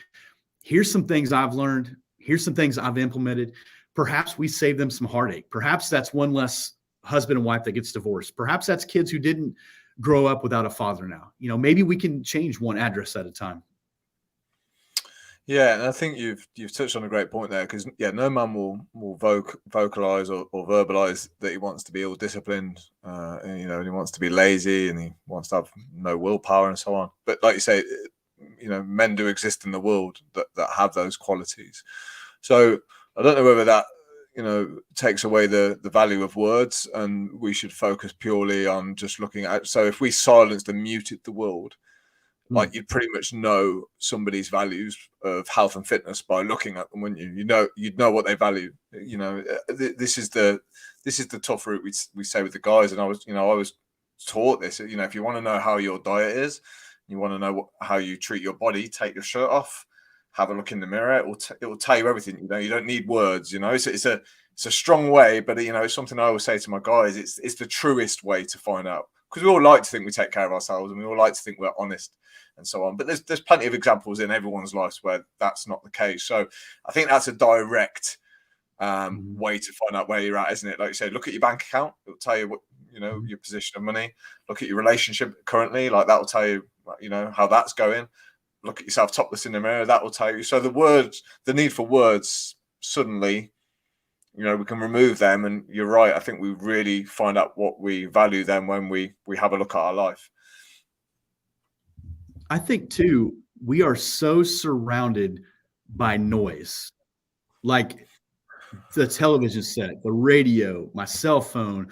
here's some things I've learned, here's some things I've implemented, perhaps we save them some heartache. Perhaps that's one less husband and wife that gets divorced. Perhaps that's kids who didn't grow up without a father now. Maybe we can change one address at a time. Yeah, and I think you've touched on a great point there, because no man will vocalize or verbalize that he wants to be ill disciplined, and he wants to be lazy, and he wants to have no willpower and so on. But like you say, men do exist in the world that have those qualities. So I don't know whether that takes away the value of words, and we should focus purely on just looking at. So if we silenced and muted the world, like, you'd pretty much know somebody's values of health and fitness by looking at them, wouldn't you? You'd know what they value. This is the tough route we say with the guys. And I was taught this. If you want to know how your diet is, you want to know how you treat your body, take your shirt off, have a look in the mirror. It will tell you everything. You don't need words. It's a strong way, but it's something I always say to my guys. It's the truest way to find out, because we all like to think we take care of ourselves, and we all like to think we're honest and so on. But there's plenty of examples in everyone's lives where that's not the case. So I think that's a direct way to find out where you're at, isn't it? Like you say, look at your bank account. It'll tell you what, your position of money. Look at your relationship currently. Like, that will tell you, how that's going. Look at yourself topless in the mirror. That will tell you. So the need for words, suddenly, we can remove them. And you're right. I think we really find out what we value then when we have a look at our life. I think too, we are so surrounded by noise, like the television set, the radio, my cell phone.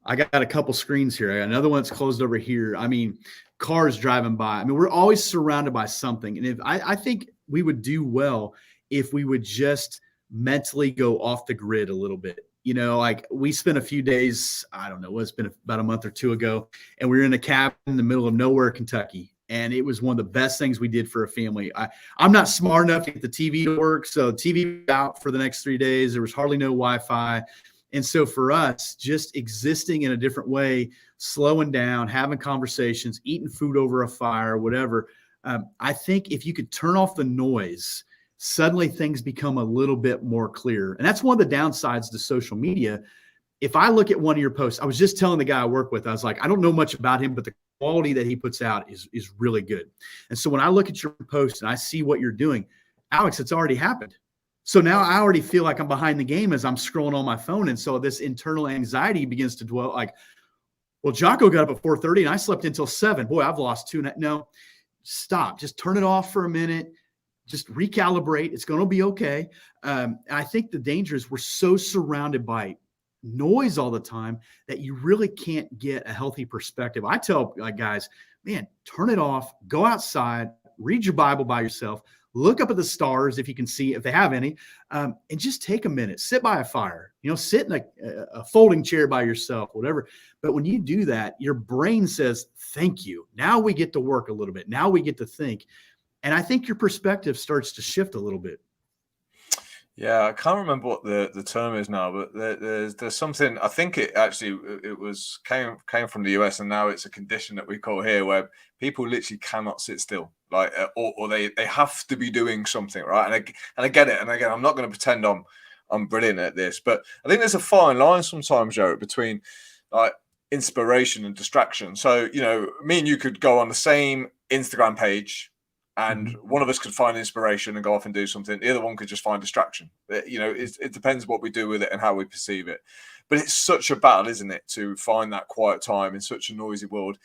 I got a couple screens here. I got another one that's closed over here. I mean, cars driving by. We're always surrounded by something. And I think we would do well if we would just mentally go off the grid a little bit. Like, we spent a few days, I don't know, it's been about a month or two ago, and we were in a cabin in the middle of nowhere, Kentucky. And it was one of the best things we did for a family. I'm not smart enough to get the TV to work. So TV out for the next 3 days. There was hardly no Wi-Fi. And so for us, just existing in a different way, slowing down, having conversations, eating food over a fire, whatever. I think if you could turn off the noise, suddenly things become a little bit more clear. And that's one of the downsides to social media. If I look at one of your posts, I was just telling the guy I work with, I was like, I don't know much about him, but the quality that he puts out is really good. And so when I look at your post and I see what you're doing, Alex, it's already happened. So now I already feel like I'm behind the game as I'm scrolling on my phone. And so this internal anxiety begins to dwell, like, well, Jocko got up at 4:30 and I slept until 7. Boy, I've lost 2. No, stop. Just turn it off for a minute. Just recalibrate. It's going to be okay. I think the danger is we're so surrounded by noise all the time that you really can't get a healthy perspective. I tell guys, man, turn it off, go outside, read your Bible by yourself, look up at the stars if you can see, if they have any, and just take a minute, sit by a fire, sit in a folding chair by yourself, whatever. But when you do that, your brain says, thank you. Now we get to work a little bit. Now we get to think. And I think your perspective starts to shift a little bit. Yeah, I can't remember what the term is now, but there's something. I think it came from the US, and now it's a condition that we call here, where people literally cannot sit still, like, or they have to be doing something, right? And I get it. And again, I'm not going to pretend I'm brilliant at this, but I think there's a fine line sometimes, Jarrett, between, like, inspiration and distraction. So, me and you could go on the same Instagram page, and one of us could find inspiration and go off and do something. The other one could just find distraction. It depends what we do with it and how we perceive it. But it's such a battle, isn't it, to find that quiet time in such a noisy world.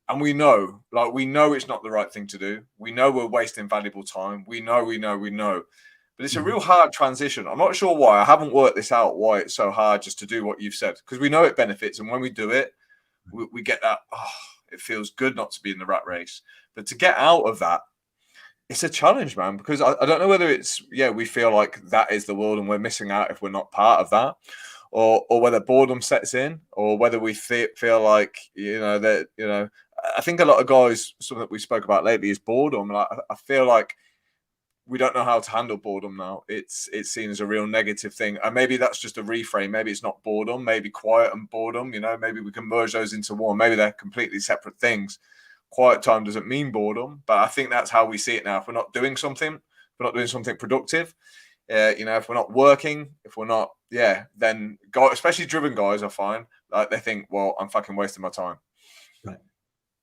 And we know it's not the right thing to do. We know we're wasting valuable time. We know. But it's a real hard transition. I'm not sure why. I haven't worked this out, why it's so hard just to do what you've said. Because we know it benefits. And when we do it, we get that, it feels good not to be in the rat race. But to get out of that, it's a challenge, man. Because I don't know whether it's, we feel like that is the world and we're missing out if we're not part of that. Or whether boredom sets in, or whether we feel like, I think a lot of guys, something that we spoke about lately is boredom. Like, I feel like we don't know how to handle boredom now. It's seen as a real negative thing. And maybe that's just a reframe. Maybe it's not boredom, maybe quiet and boredom, maybe we can merge those into one. Maybe they're completely separate things. Quiet time doesn't mean boredom, but I think that's how we see it now. If we're not doing something, productive, if we're not working, if we're not, then especially driven guys, I find, like, they think, well, I'm fucking wasting my time. Right.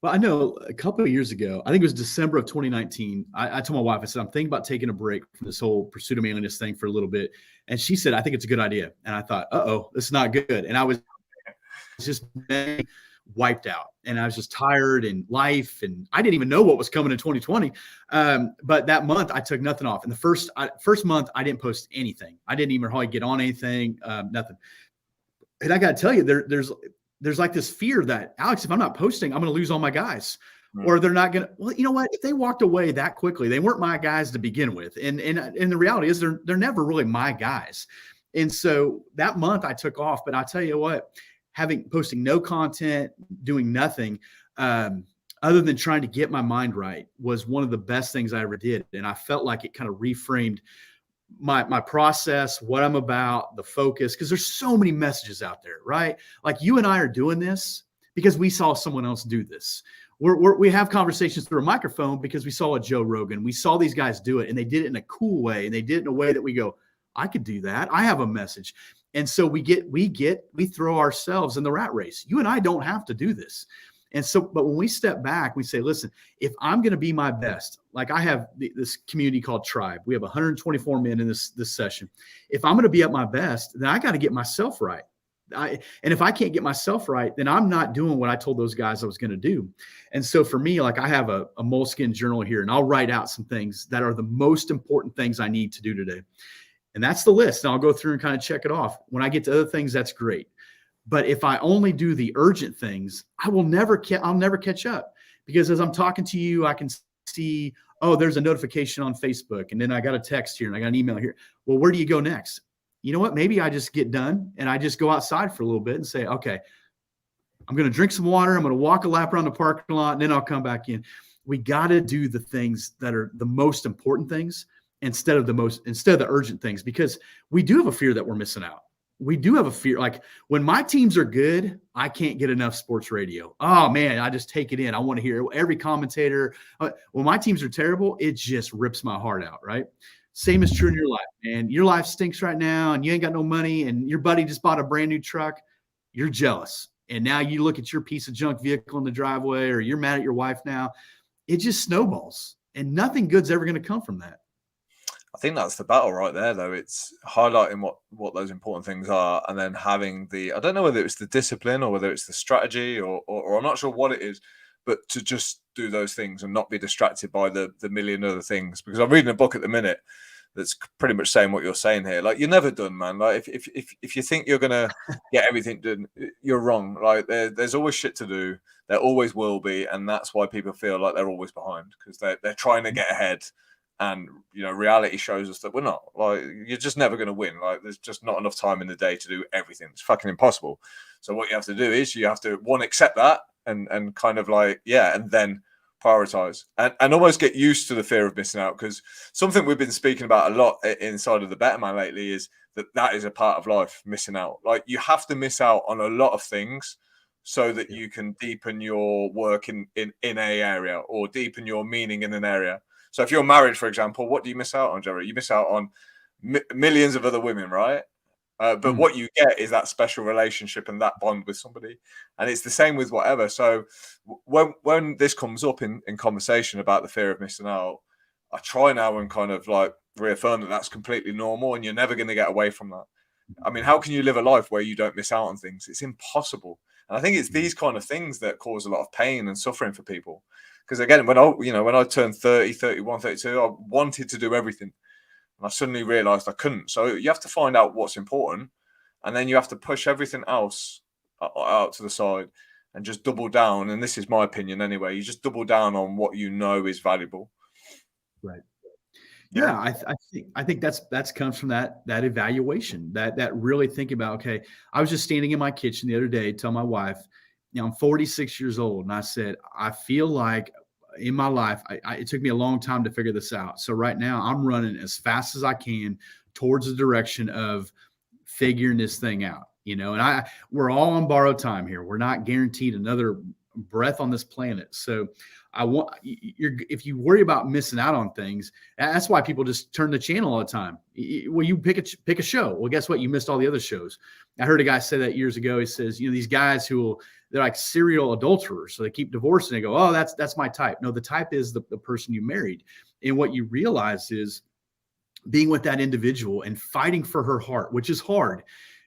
Well, I know a couple of years ago, I think it was December of 2019. I told my wife, I said, I'm thinking about taking a break from this whole Pursuit of Manliness thing for a little bit. And she said, I think it's a good idea. And I thought, this is not good. And I was just wiped out, and I was just tired in life, and I didn't even know what was coming in 2020. But that month I took nothing off. And the first month I didn't post anything. I didn't even hardly get on anything, nothing. And I got to tell you, there's like this fear that, Alex, if I'm not posting, I'm going to lose all my guys, or they're not going to, well, you know what? If they walked away that quickly, they weren't my guys to begin with. And the reality is they're never really my guys. And so that month I took off, but I tell you what, posting no content, doing nothing, other than trying to get my mind right, was one of the best things I ever did. And I felt like it kind of reframed my process, what I'm about, the focus, because there's so many messages out there, right? Like, you and I are doing this because we saw someone else do this. We have conversations through a microphone because we saw a Joe Rogan. We saw these guys do it, and they did it in a cool way, and they did it in a way that we go, I could do that. I have a message. And so we throw ourselves in the rat race. You and I don't have to do this. And so, but when we step back, we say, listen, if I'm going to be my best, like I have this community called Tribe. We have 124 men in this session. If I'm going to be at my best, then I got to get myself right. And if I can't get myself right, then I'm not doing what I told those guys I was going to do. And so for me, like, I have a moleskin journal here, and I'll write out some things that are the most important things I need to do today. And that's the list. And I'll go through and kind of check it off. When I get to other things, that's great. But if I only do the urgent things, I'll never catch up, because as I'm talking to you, I can see, there's a notification on Facebook, and then I got a text here, and I got an email here. Well, where do you go next? You know what? Maybe I just get done and I just go outside for a little bit and say, okay, I'm going to drink some water. I'm going to walk a lap around the parking lot, and then I'll come back in. We got to do the things that are the most important things instead of the urgent things, because we do have a fear that we're missing out. We do have a fear. Like, when my teams are good, I can't get enough sports radio. Oh man, I just take it in. I want to hear every commentator. When my teams are terrible, it just rips my heart out, right? Same is true in your life, man. Your life stinks right now, and you ain't got no money, and your buddy just bought a brand new truck. You're jealous. And now you look at your piece of junk vehicle in the driveway, or you're mad at your wife now. It just snowballs, and nothing good's ever going to come from that. I think that's the battle right there, though. It's highlighting what those important things are, and then having I don't know whether it's the discipline or whether it's the strategy, or I'm not sure what it is, but to just do those things and not be distracted by the million other things. Because I'm reading a book at the minute that's pretty much saying what you're saying here. Like, you're never done, man. Like, if you think you're gonna get everything done, you're wrong. Like, there's always shit to do. There always will be, and that's why people feel like they're always behind, because they're trying to get ahead. And, reality shows us that we're not. Like, you're just never going to win. Like, there's just not enough time in the day to do everything. It's fucking impossible. So what you have to do is you have to, one, accept that and kind of like, and then prioritize and almost get used to the fear of missing out. Because something we've been speaking about a lot inside of the Better Man lately is that is a part of life, missing out. Like, you have to miss out on a lot of things so that you can deepen your work in a area, or deepen your meaning in an area. So if you're married, for example, what do you miss out on, Jerry? You miss out on millions of other women, right? But what you get is that special relationship and that bond with somebody. And it's the same with whatever. So when this comes up in conversation about the fear of missing out, I try now and kind of like reaffirm that that's completely normal and you're never going to get away from that. I mean, how can you live a life where you don't miss out on things? It's impossible. And I think it's these kind of things that cause a lot of pain and suffering for people. Because again, when I turned 30, 31, 32, I wanted to do everything. And I suddenly realized I couldn't. So you have to find out what's important. And then you have to push everything else out to the side and just double down. And this is my opinion anyway. You just double down on what you know is valuable. Right. Yeah, I think that's comes from that evaluation, that really think about, okay, I was just standing in my kitchen the other day, telling my wife, I'm 46 years old. And I said, I feel like in my life, it took me a long time to figure this out. So right now I'm running as fast as I can towards the direction of figuring this thing out, and we're all on borrowed time here. We're not guaranteed another breath on this planet. So if you worry about missing out on things, that's why people just turn the channel all the time. Well, you pick a show. Well, guess what? You missed all the other shows. I heard a guy say that years ago. He says, these guys they're like serial adulterers. So they keep divorced and they go, oh, that's my type. No, the type is the person you married. And what you realize is being with that individual and fighting for her heart, which is hard.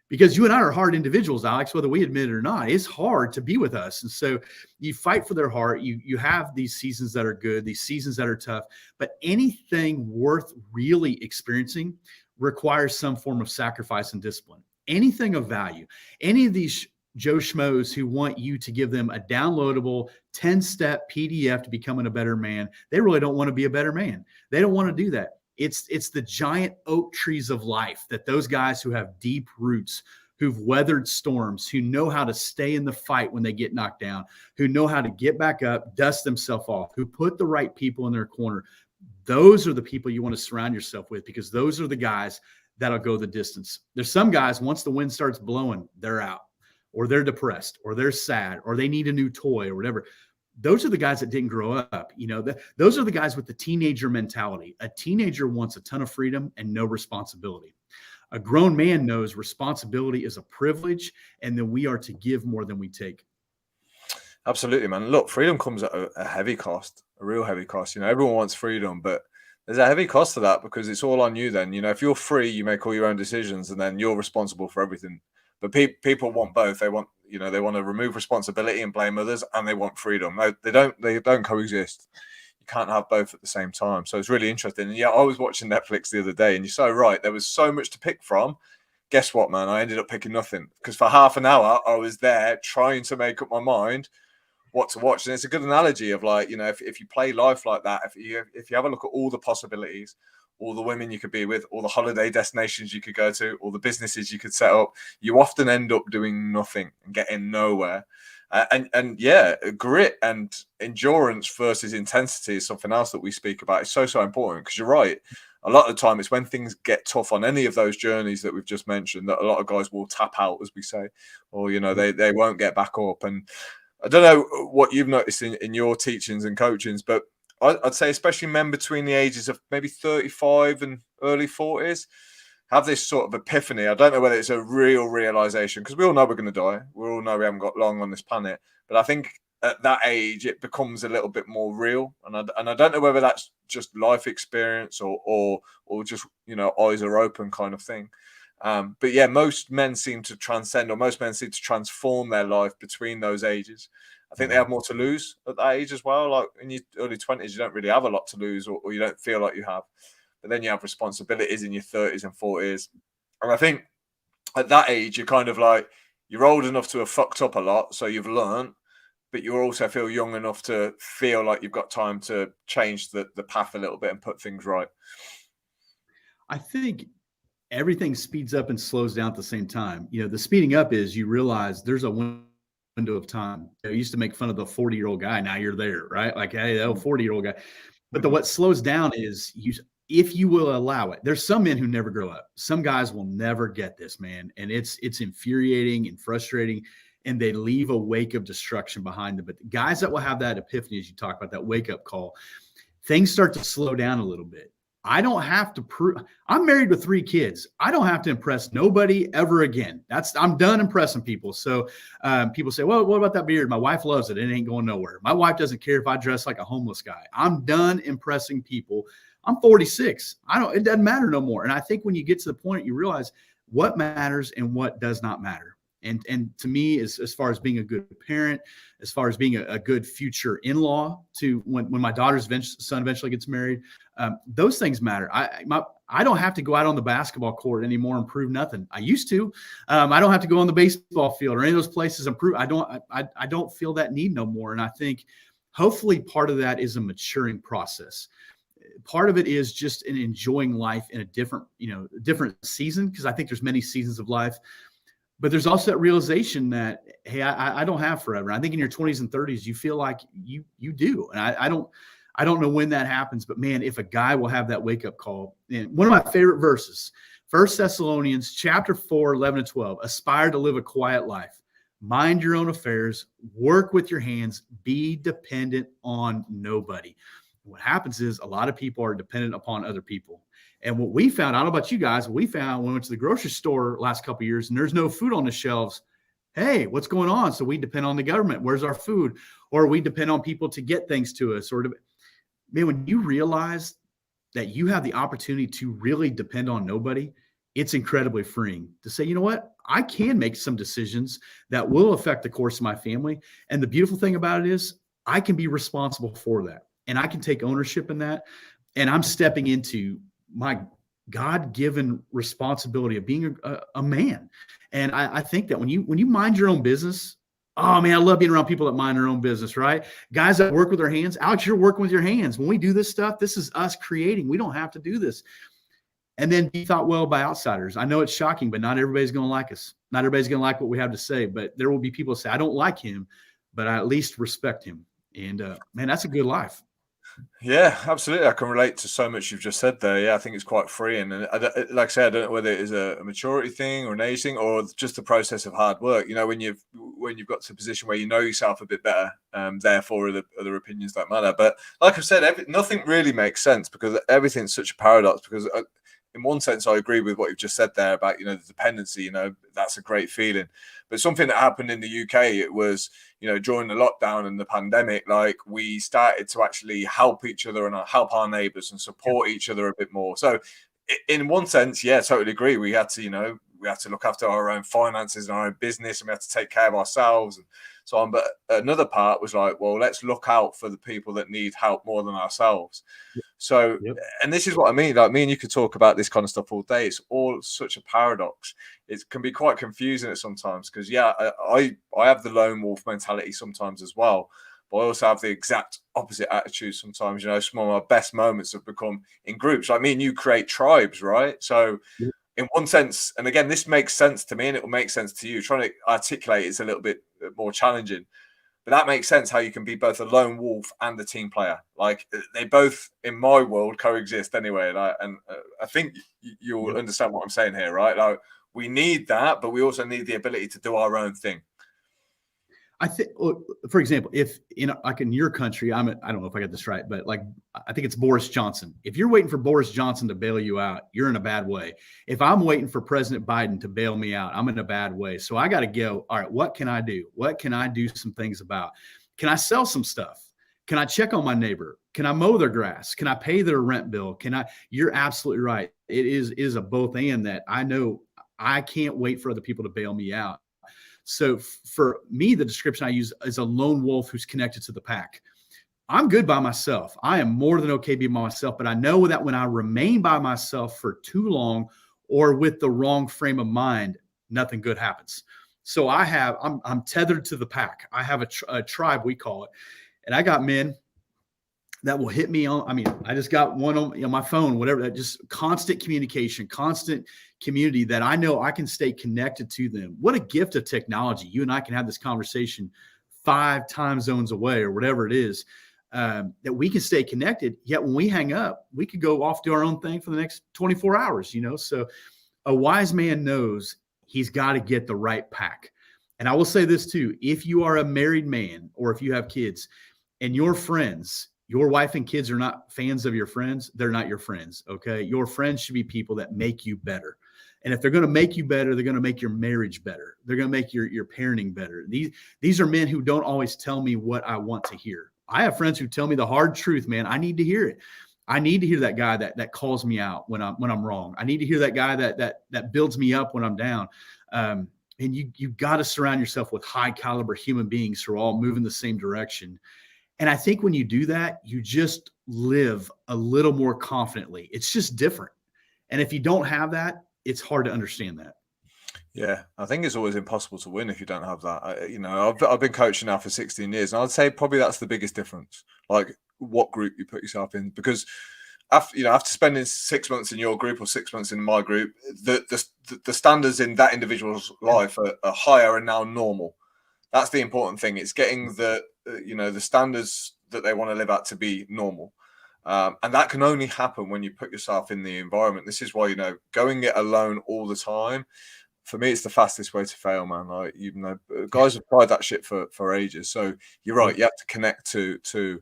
Because you and I are hard individuals, Alex, whether we admit it or not. It's hard to be with us. And so you fight for their heart. You have these seasons that are good, these seasons that are tough. But anything worth really experiencing requires some form of sacrifice and discipline. Anything of value. Any of these Joe Schmoes who want you to give them a downloadable 10-step PDF to becoming a better man, they really don't want to be a better man. They don't want to do that. It's the giant oak trees of life that those guys who have deep roots, who've weathered storms, who know how to stay in the fight when they get knocked down, who know how to get back up, dust themselves off, who put the right people in their corner. Those are the people you want to surround yourself with, because those are the guys that'll go the distance. There's some guys, once the wind starts blowing, they're out, or they're depressed, or they're sad, or they need a new toy or whatever. Those are the guys that didn't grow up. Those are the guys with the teenager mentality. A teenager wants a ton of freedom and no responsibility. A grown man knows responsibility is a privilege, and that we are to give more than we take. Absolutely, man. Look, freedom comes at a heavy cost, a real heavy cost. Everyone wants freedom, but there's a heavy cost to that, because it's all on you then. If you're free, you make all your own decisions, and then you're responsible for everything. But people want both. They want to remove responsibility and blame others, and they want freedom. They don't coexist. You can't have both at the same time. So it's really interesting. And yeah, I was watching Netflix the other day, and you're so right. There was so much to pick from. Guess what, man? I ended up picking nothing, because for half an hour I was there trying to make up my mind what to watch. And it's a good analogy of, like, if you play life like that, if you have a look at all the possibilities, all the women you could be with, all the holiday destinations you could go to, all the businesses you could set up, you often end up doing nothing and getting nowhere. And yeah, grit and endurance versus intensity is something else that we speak about. It's so important, because you're right. A lot of the time it's when things get tough on any of those journeys that we've just mentioned that a lot of guys will tap out, as we say, or, they won't get back up. And I don't know what you've noticed in your teachings and coachings, but I'd say especially men between the ages of maybe 35 and early 40s have this sort of epiphany. I don't know whether it's a real realization, because we all know we're going to die. We all know we haven't got long on this planet. But I think at that age, it becomes a little bit more real. And I don't know whether that's just life experience or just, eyes are open kind of thing. But yeah, most men seem to transcend, or most men seem to transform their life between those ages. I think they have more to lose at that age as well. Like in your early 20s, you don't really have a lot to lose, or you don't feel like you have. But then you have responsibilities in your 30s and 40s. And I think at that age, you're kind of like, you're old enough to have fucked up a lot, so you've learned, but you also feel young enough to feel like you've got time to change the path a little bit and put things right. I think everything speeds up and slows down at the same time. The speeding up is you realize there's a window of time. I used to make fun of the 40-year-old guy. Now you're there, right? Like, hey, that 40-year-old guy. But what slows down is if you will allow it. There's some men who never grow up. Some guys will never get this, man. And it's infuriating and frustrating, and they leave a wake of destruction behind them. But the guys that will have that epiphany, as you talk about, that wake up call, things start to slow down a little bit. I don't have to prove. I'm married with 3 kids. I don't have to impress nobody ever again. I'm done impressing people. So people say, well, what about that beard? My wife loves it. It ain't going nowhere. My wife doesn't care if I dress like a homeless guy. I'm done impressing people. I'm 46. It doesn't matter no more. And I think when you get to the point, you realize what matters and what does not matter. And to me, as far as being a good parent, as far as being a good future in-law to when my daughter's son eventually gets married, those things matter. I don't have to go out on the basketball court anymore and prove nothing. I used to. I don't have to go on the baseball field or any of those places and prove. I don't feel that need no more. And I think hopefully part of that is a maturing process. Part of it is just in enjoying life in a different season, because I think there's many seasons of life. But there's also that realization that, hey, I don't have forever. I think in your 20s and 30s, you feel like you do. And I don't know when that happens, but man, if a guy will have that wake up call. And one of my favorite verses, 1 Thessalonians chapter 4, 11 to 12, aspire to live a quiet life, mind your own affairs, work with your hands, be dependent on nobody. What happens is a lot of people are dependent upon other people. And what we found, I don't know about you guys, we found when we went to the grocery store last couple of years and there's no food on the shelves. Hey, what's going on? So we depend on the government. Where's our food? Or we depend on people to get things to us. Man, when you realize that you have the opportunity to really depend on nobody, it's incredibly freeing to say, you know what? I can make some decisions that will affect the course of my family. And the beautiful thing about it is I can be responsible for that. And I can take ownership in that. And I'm stepping into my God-given responsibility of being a man. And I think that when you mind your own business, oh man, I love being around people that mind their own business, right? Guys that work with their hands. Alex, you're working with your hands. When we do this stuff, this is us creating. We don't have to do this. And then be thought well by outsiders. I know it's shocking, but not everybody's going to like us. Not everybody's going to like what we have to say, but there will be people who say, I don't like him, but I at least respect him. And man, that's a good life. Yeah, absolutely. I can relate to so much you've just said there. Yeah, I think it's quite freeing. And like I said, I don't know whether it is a maturity thing or an age thing or just the process of hard work. You know, when you've got to a position where you know yourself a bit better, therefore other opinions don't matter. But like I said, nothing really makes sense because everything's such a paradox. Because in one sense, I agree with what you've just said there about, the dependency, that's a great feeling. But something that happened in the UK, it was, during the lockdown and the pandemic, like we started to actually help each other and help our neighbors and support each other a bit more. So in one sense, yeah, totally agree. We had to, look after our own finances and our own business, and we had to take care of ourselves and so on. But another part was like, well, let's look out for the people that need help more than ourselves. So, and this is what I mean. Like me and you could talk about this kind of stuff all day. It's all such a paradox. It can be quite confusing at sometimes because, yeah, I have the lone wolf mentality sometimes as well. But I also have the exact opposite attitude sometimes. Some of my best moments have become in groups. Like me and you create tribes, right? So in one sense, and again, this makes sense to me and it will make sense to you. Trying to articulate it's a little bit more challenging. But that makes sense how you can be both a lone wolf and a team player. Like they both, in my world, coexist anyway. And I think you'll understand what I'm saying here, right? Like we need that, but we also need the ability to do our own thing. I think, for example, if in your country, I don't know if I got this right, but like I think it's Boris Johnson. If you're waiting for Boris Johnson to bail you out, you're in a bad way. If I'm waiting for President Biden to bail me out, I'm in a bad way. So I got to go. All right, what can I do? What can I do some things about? Can I sell some stuff? Can I check on my neighbor? Can I mow their grass? Can I pay their rent bill? You're absolutely right. It is a both and that I know I can't wait for other people to bail me out. So for me, the description I use is a lone wolf who's connected to the pack. I'm good by myself. I am more than okay being by myself, but I know that when I remain by myself for too long or with the wrong frame of mind, nothing good happens. So I'm tethered to the pack. I have a tribe, we call it. And I got men that will hit me on. I just got one on my phone, whatever, that just constant communication, constant community that I know I can stay connected to them. What a gift of technology. You and I can have this conversation 5 time zones away or whatever it is, that we can stay connected. Yet when we hang up, we could go off, do our own thing for the next 24 hours, So a wise man knows he's got to get the right pack. And I will say this too, if you are a married man or if you have kids and your friends your wife and kids are not fans of your friends, they're not your friends. Okay. Your friends should be people that make you better. And if they're going to make you better, they're going to make your marriage better. They're going to make your parenting better. These are men who don't always tell me what I want to hear. I have friends who tell me the hard truth, man. I need to hear it. I need to hear that guy that calls me out when I'm wrong. I need to hear that guy that builds me up when I'm down. And you got to surround yourself with high caliber human beings who are all moving the same direction. And I think when you do that, you just live a little more confidently. It's just different. And if you don't have that, it's hard to understand that. Yeah, I think it's always impossible to win if you don't have that. I've been coaching now for 16 years, and I'd say probably that's the biggest difference. Like what group you put yourself in, because after spending 6 months in your group or 6 months in my group, the standards in that individual's life are higher and now normal. That's the important thing. It's getting the standards that they want to live at to be normal. And that can only happen when you put yourself in the environment. This is why, going it alone all the time, for me, it's the fastest way to fail, man. Like, guys have tried that shit for ages. So you're right. You have to connect to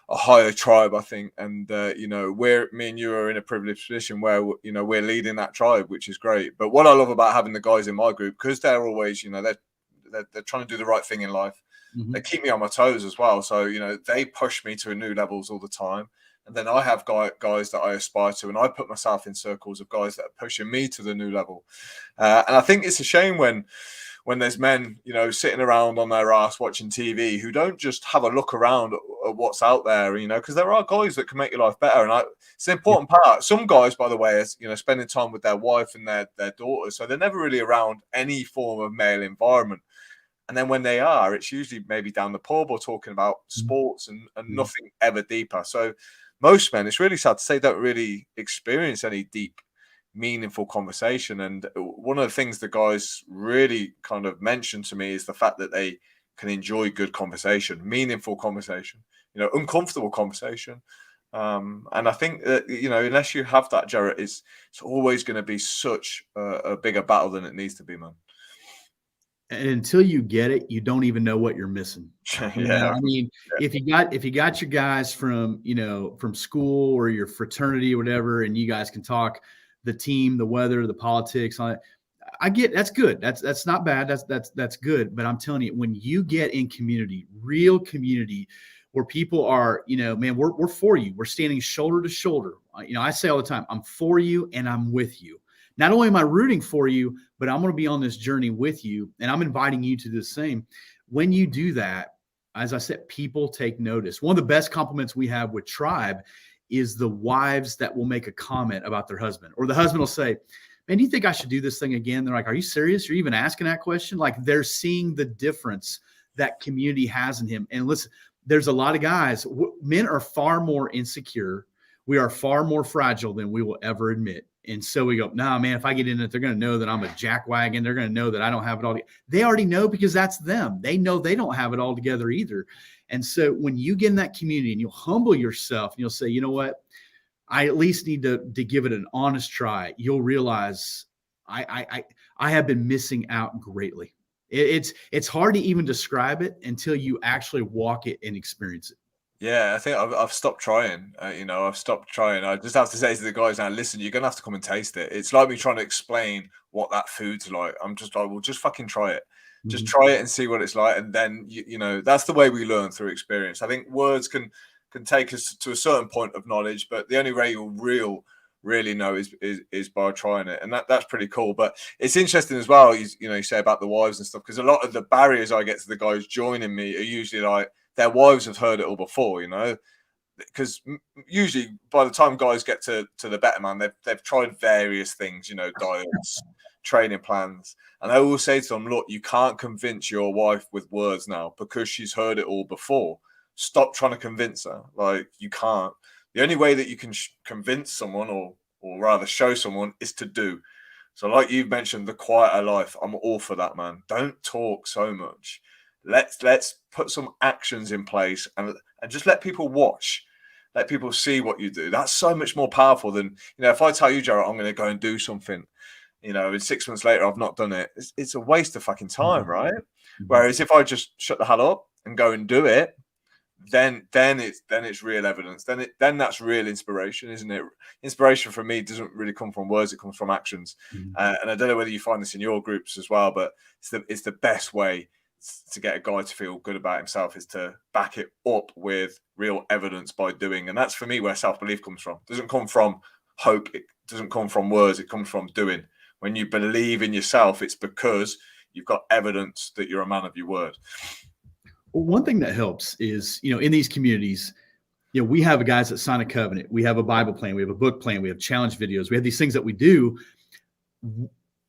a higher tribe, I think. And, me and you are in a privileged position where, we're leading that tribe, which is great. But what I love about having the guys in my group, because they're always, they're trying to do the right thing in life. Mm-hmm. They keep me on my toes as well. So, they push me to new levels all the time. And then I have guys that I aspire to, and I put myself in circles of guys that are pushing me to the new level. And I think it's a shame when there's men, sitting around on their ass watching TV who don't just have a look around at what's out there, because there are guys that can make your life better. And it's an important part. Some guys, by the way, is, spending time with their wife and their daughters. So they're never really around any form of male environment. And then when they are, it's usually maybe down the pub or talking about sports and nothing ever deeper. So most men, it's really sad to say, don't really experience any deep, meaningful conversation. And one of the things the guys really kind of mentioned to me is the fact that they can enjoy good conversation, meaningful conversation, uncomfortable conversation. And I think that, unless you have that, Jarrett, it's always going to be such a bigger battle than it needs to be, man. And until you get it, you don't even know what you're missing. I mean, if you got your guys from school or your fraternity or whatever, and you guys can talk the team, the weather, the politics on it, I get that's good. That's not bad. That's good. But I'm telling you, when you get in community, real community, where people are, man, we're for you. We're standing shoulder to shoulder. I say all the time, I'm for you and I'm with you. Not only am I rooting for you, but I'm going to be on this journey with you, and I'm inviting you to do the same. When you do that, as I said, people take notice. One of the best compliments we have with Tribe is the wives that will make a comment about their husband, or the husband will say, man, do you think I should do this thing again? They're like, are you serious? You're even asking that question? Like, they're seeing the difference that community has in him. And listen, there's a lot of guys, men are far more insecure. We are far more fragile than we will ever admit. And so we go, nah, man, if I get in it, they're going to know that I'm a jackwagon. They're going to know that I don't have it all together. They already know, because that's them. They know they don't have it all together either. And so when you get in that community and you'll humble yourself and you'll say, you know what, I at least need to give it an honest try, you'll realize I have been missing out greatly. It's hard to even describe it until you actually walk it and experience it. Yeah, I think I've stopped trying. I've stopped trying. I just have to say to the guys now, listen, you're gonna have to come and taste it. It's like me trying to explain what that food's like. I'm just like, well, just fucking try it. Just try it and see what it's like. And then that's the way we learn, through experience. I think words can take us to a certain point of knowledge, but the only way you'll really know is by trying it. And that's pretty cool. But it's interesting as well, you say about the wives and stuff, because a lot of the barriers I get to the guys joining me are usually like, their wives have heard it all before, because usually by the time guys get to the better man, they've tried various things, diets, training plans. And I always say to them, look, you can't convince your wife with words now, because she's heard it all before. Stop trying to convince her. Like, you can't. The only way that you can convince someone, or rather show someone, is to do. So like you've mentioned, the quieter life, I'm all for that, man. Don't talk so much. Let's put some actions in place and just let people watch. Let people see what you do. That's so much more powerful than, if I tell you, Jarrett, I'm going to go and do something, and 6 months later, I've not done it. It's a waste of fucking time, right? Whereas if I just shut the hell up and go and do it, then it's real evidence. Then that's real inspiration, isn't it? Inspiration for me doesn't really come from words; it comes from actions. And I don't know whether you find this in your groups as well, but it's the best way to get a guy to feel good about himself is to back it up with real evidence by doing. And that's for me where self-belief comes from. It doesn't come from hope. It doesn't come from words. It comes from doing. When you believe in yourself, it's because you've got evidence that you're a man of your word. Well, one thing that helps is, in these communities, we have guys that sign a covenant. We have a Bible plan. We have a book plan. We have challenge videos. We have these things that we do.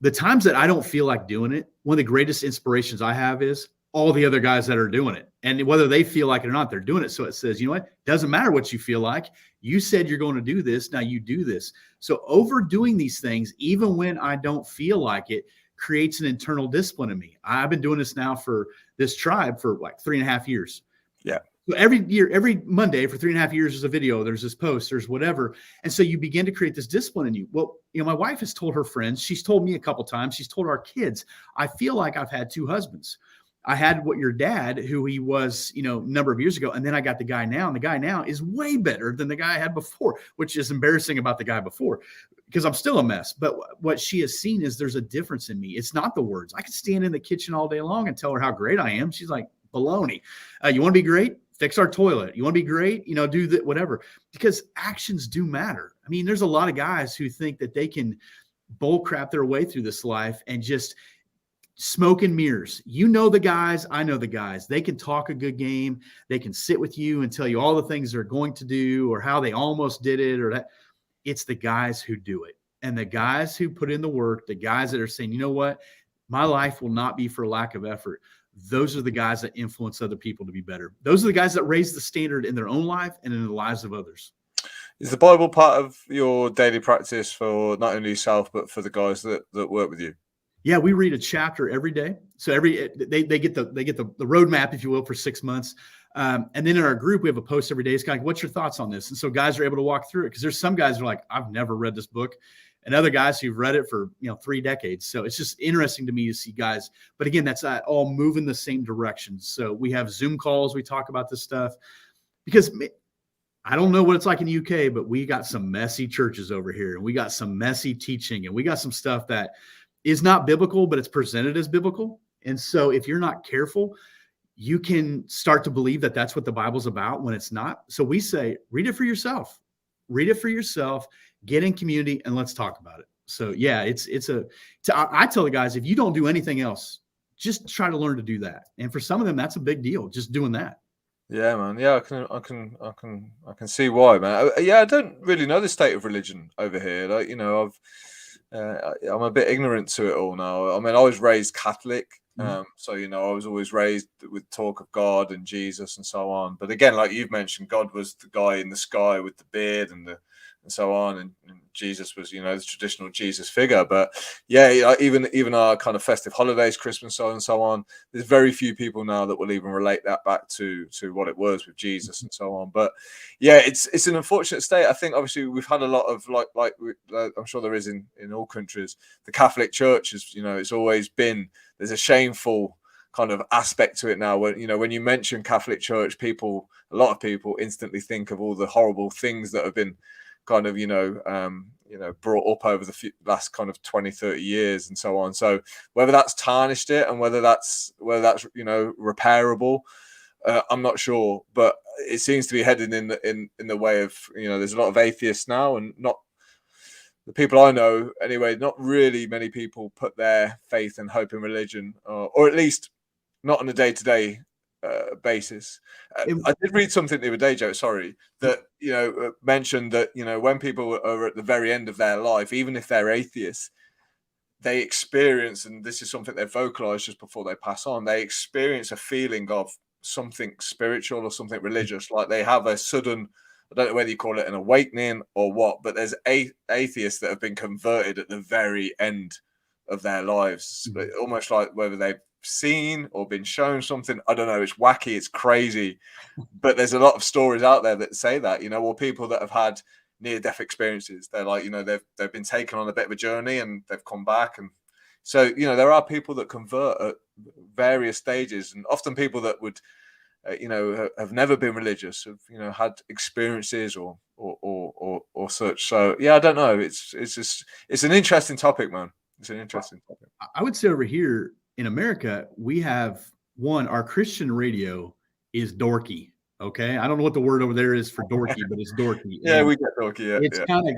The times that I don't feel like doing it, one of the greatest inspirations I have is all the other guys that are doing it. And whether they feel like it or not, they're doing it. So it says, you know what? Doesn't matter what you feel like. You said you're going to do this. Now you do this. So overdoing these things, even when I don't feel like it, creates an internal discipline in me. I've been doing this now for this tribe for like 3.5 years. Yeah. So every year, every Monday for 3.5 years, there's a video, there's this post, there's whatever. And so you begin to create this discipline in you. Well, my wife has told her friends, she's told me a couple times, she's told our kids, I feel like I've had 2 husbands. I had what your dad, who he was, a number of years ago. And then I got the guy now, and the guy now is way better than the guy I had before, which is embarrassing about the guy before because I'm still a mess. But what she has seen is there's a difference in me. It's not the words. I could stand in the kitchen all day long and tell her how great I am. She's like, baloney. You want to be great? Fix our toilet. You want to be great? Do that, whatever, because actions do matter. I mean, there's a lot of guys who think that they can bull crap their way through this life and just smoke and mirrors. The guys, I know the guys. They can talk a good game. They can sit with you and tell you all the things they're going to do or how they almost did it or that. It's the guys who do it. And the guys who put in the work, the guys that are saying, you know what, my life will not be for lack of effort. Those are the guys that influence other people to be better. Those are the guys that raise the standard in their own life and in the lives of others. Is the Bible part of your daily practice for not only yourself, but for the guys that work with you? Yeah, we read a chapter every day. So they get the roadmap, if you will, for 6 months. And then in our group, we have a post every day. It's kind of like, what's your thoughts on this? And so guys are able to walk through it because there's some guys who are like, I've never read this book. And other guys who've read it for 3 decades. So it's just interesting to me to see guys. But again, that's all moving the same direction. So we have Zoom calls. We talk about this stuff because I don't know what it's like in the UK, but we got some messy churches over here. And we got some messy teaching. And we got some stuff that is not biblical, but it's presented as biblical. And so if you're not careful, you can start to believe that that's what the Bible's about when it's not. So we say, read it for yourself. Read it for yourself. Get in community and let's talk about it. So yeah, I tell the guys, if you don't do anything else, just try to learn to do that. And for some of them, that's a big deal. Just doing that. Yeah, man. Yeah, I can see why, man. I don't really know the state of religion over here. Like, I'm a bit ignorant to it all now. I mean, I was raised Catholic. So, I was always raised with talk of God and Jesus and so on. But again, like you've mentioned, God was the guy in the sky with the beard and so on. And Jesus was, the traditional Jesus figure. But yeah, even our kind of festive holidays, Christmas, and so on, there's very few people now that will even relate that back to what it was with Jesus and so on. But yeah, it's an unfortunate state. I think obviously we've had a lot of like I'm sure there is in all countries. The Catholic Church is, it's always been, there's a shameful kind of aspect to it now. When you mention Catholic Church, a lot of people instantly think of all the horrible things that have been kind of, brought up over the last kind of 20, 30 years and so on. So whether that's tarnished it and whether that's repairable, I'm not sure, but it seems to be heading in the way of, there's a lot of atheists now, and not the people I know anyway, not really many people put their faith and hope in religion, or at least not on a day-to-day basis. I did read something the other day, Joe, that mentioned that when people are at the very end of their life, even if they're atheists, they experience, and this is something they vocalize just before they pass on, they experience a feeling of something spiritual or something religious, like they have a sudden, I don't know whether you call it an awakening or what, but there's atheists that have been converted at the very end of their lives, almost like whether they've seen or been shown something. I don't know. It's wacky. It's crazy. But there's a lot of stories out there that say that, or people that have had near-death experiences. They're like, they've been taken on a bit of a journey and they've come back. And so, there are people that convert at various stages, and often people that would have never been religious, have had experiences or such. So yeah, I don't know. It's an interesting topic, man. It's an interesting topic. I would say over here in America, we have our Christian radio is dorky. Okay, I don't know what the word over there is for dorky, but it's dorky. Yeah, we get dorky. Yeah,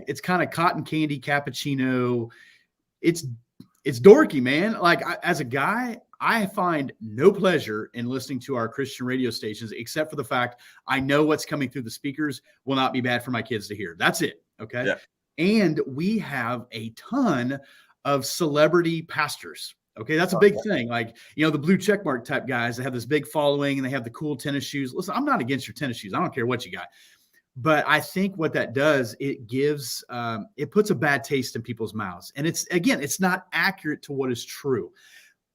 it's kind of cotton candy cappuccino. It's dorky, man. Like as a guy, I find no pleasure in listening to our Christian radio stations, except for the fact I know what's coming through the speakers will not be bad for my kids to hear. That's it. Okay. Yeah. And we have a ton of celebrity pastors. Okay. That's a big thing. Like, the blue checkmark type guys that have this big following and they have the cool tennis shoes. Listen, I'm not against your tennis shoes. I don't care what you got. But I think what that does, it gives, it puts a bad taste in people's mouths. And it's not accurate to what is true.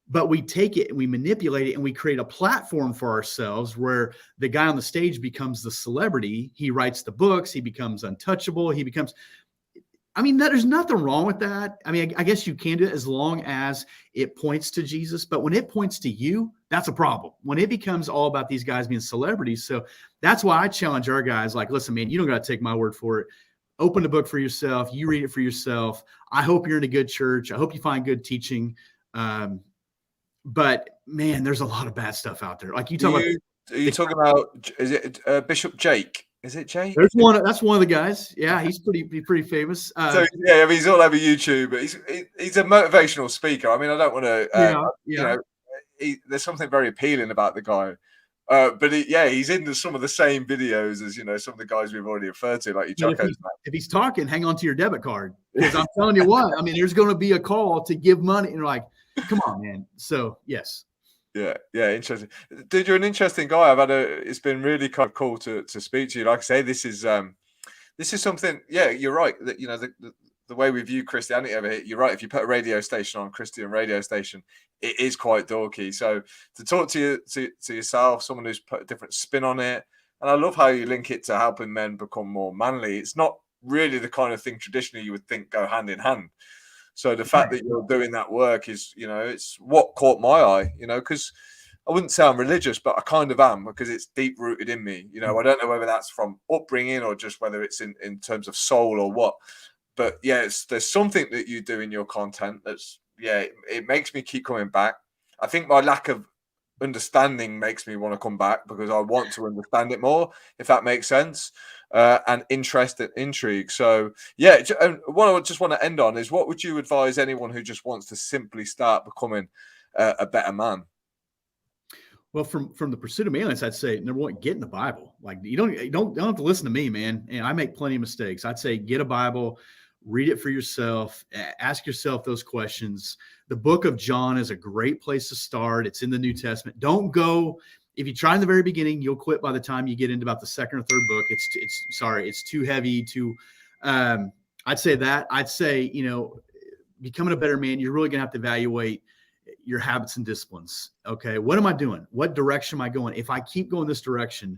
But we take it and we manipulate it and we create a platform for ourselves where the guy on the stage becomes the celebrity. He writes the books. He becomes untouchable. There's nothing wrong with that. I guess you can do it as long as it points to Jesus. But when it points to you, that's a problem. When it becomes all about these guys being celebrities. So that's why I challenge our guys. Like, listen, man, you don't got to take my word for it. Open the book for yourself. You read it for yourself. I hope you're in a good church. I hope you find good teaching. But man, there's a lot of bad stuff out there. Like you talk about. Are you talking about? Is it Bishop Jake? Is it Jake? There's one. That's one of the guys. Yeah, he's pretty famous. So yeah, he's all over YouTube. But he's a motivational speaker. I don't want to. There's something very appealing about the guy. But he's into some of the same videos as some of the guys we've already referred to, like your Jocko's. If he's talking, hang on to your debit card, because I'm telling you what. There's going to be a call to give money, and like, come on, man. So yes. Yeah, interesting. Dude, you're an interesting guy. It's been really kind of cool to speak to you. Like I say, this is something. Yeah, you're right. That the way we view Christianity over here, you're right. If you put a radio station on, Christian radio station, it is quite dorky. So to talk to yourself, someone who's put a different spin on it, and I love how you link it to helping men become more manly. It's not really the kind of thing traditionally you would think go hand in hand. So the fact that you're doing that work is, it's what caught my eye, because I wouldn't say I'm religious, but I kind of am, because it's deep rooted in me. I don't know whether that's from upbringing or just whether it's in terms of soul or what. But yeah, there's something that you do in your content that's, it makes me keep coming back. I think my lack of understanding makes me want to come back because I want to understand it more, if that makes sense. And interest and intrigue. So yeah, what I just want to end on is, what would you advise anyone who just wants to simply start becoming a better man? Well, from the Pursuit of Manliness, I'd say, number one, get in the Bible. Like you don't have to listen to me, man. And I make plenty of mistakes. I'd say get a Bible, read it for yourself, ask yourself those questions. The book of John is a great place to start. It's in the New Testament. Don't go. If you try in the very beginning, you'll quit by the time you get into about the second or third book. It's too heavy. I'd say that. I'd say, becoming a better man, you're really going to have to evaluate your habits and disciplines. Okay. What am I doing? What direction am I going? If I keep going this direction,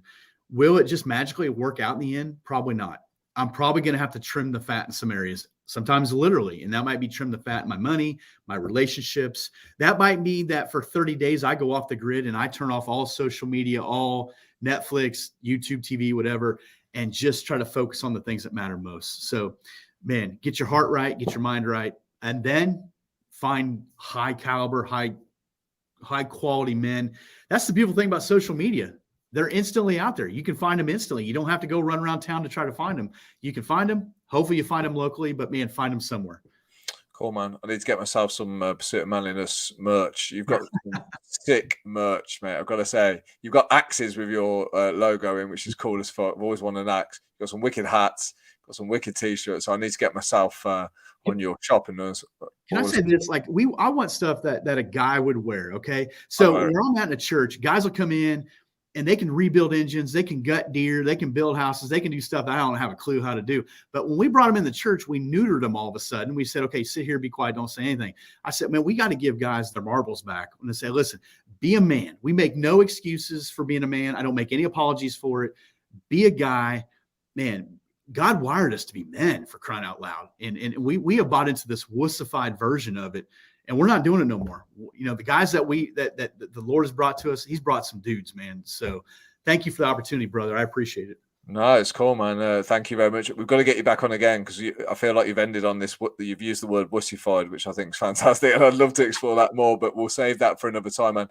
will it just magically work out in the end? Probably not. I'm probably going to have to trim the fat in some areas, sometimes literally. And that might be trim the fat in my money, my relationships. That might mean that for 30 days, I go off the grid and I turn off all social media, all Netflix, YouTube TV, whatever, and just try to focus on the things that matter most. So, man, get your heart right, get your mind right, and then find high caliber, high quality men. That's the beautiful thing about social media. They're instantly out there. You can find them instantly. You don't have to go run around town to try to find them. You can find them. Hopefully you find them locally, but man, find them somewhere. Cool, man. I need to get myself some Pursuit of Manliness merch. You've got some sick merch, mate. I've got to say, you've got axes with your logo in, which is cool as fuck. I've always wanted an axe. You've got some wicked hats, got some wicked t-shirts. So I need to get myself on your shop. And can I say this? Like I want stuff that a guy would wear. Okay. So when I'm at a church, guys will come in and they can rebuild engines, they can gut deer, they can build houses, they can do stuff that I don't have a clue how to do. But when we brought them in the church, we neutered them all of a sudden. We said, okay, sit here, be quiet, don't say anything. I said, man, we got to give guys their marbles back. And they say, listen, be a man. We make no excuses for being a man. I don't make any apologies for it. Be a guy. Man, God wired us to be men, for crying out loud. And we have bought into this wussified version of it. and we're not doing it no more. You know, the guys that the Lord has brought to us, he's brought some dudes, man. So thank you for the opportunity, brother. I appreciate it. No, it's cool, man. Thank you very much. We've got to get you back on again because I feel like you've ended on this. You've used the word wussified, which I think is fantastic, and I'd love to explore that more. But we'll save that for another time, man.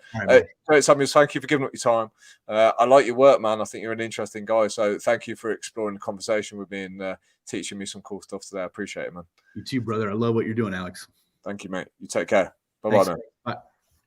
Jarrett Samuels, thank you for giving up your time. I like your work, man. I think you're an interesting guy. So thank you for exploring the conversation with me and teaching me some cool stuff today. I appreciate it, man. You too, brother. I love what you're doing, Alex. Thank you, mate. You take care. Bye-bye, man.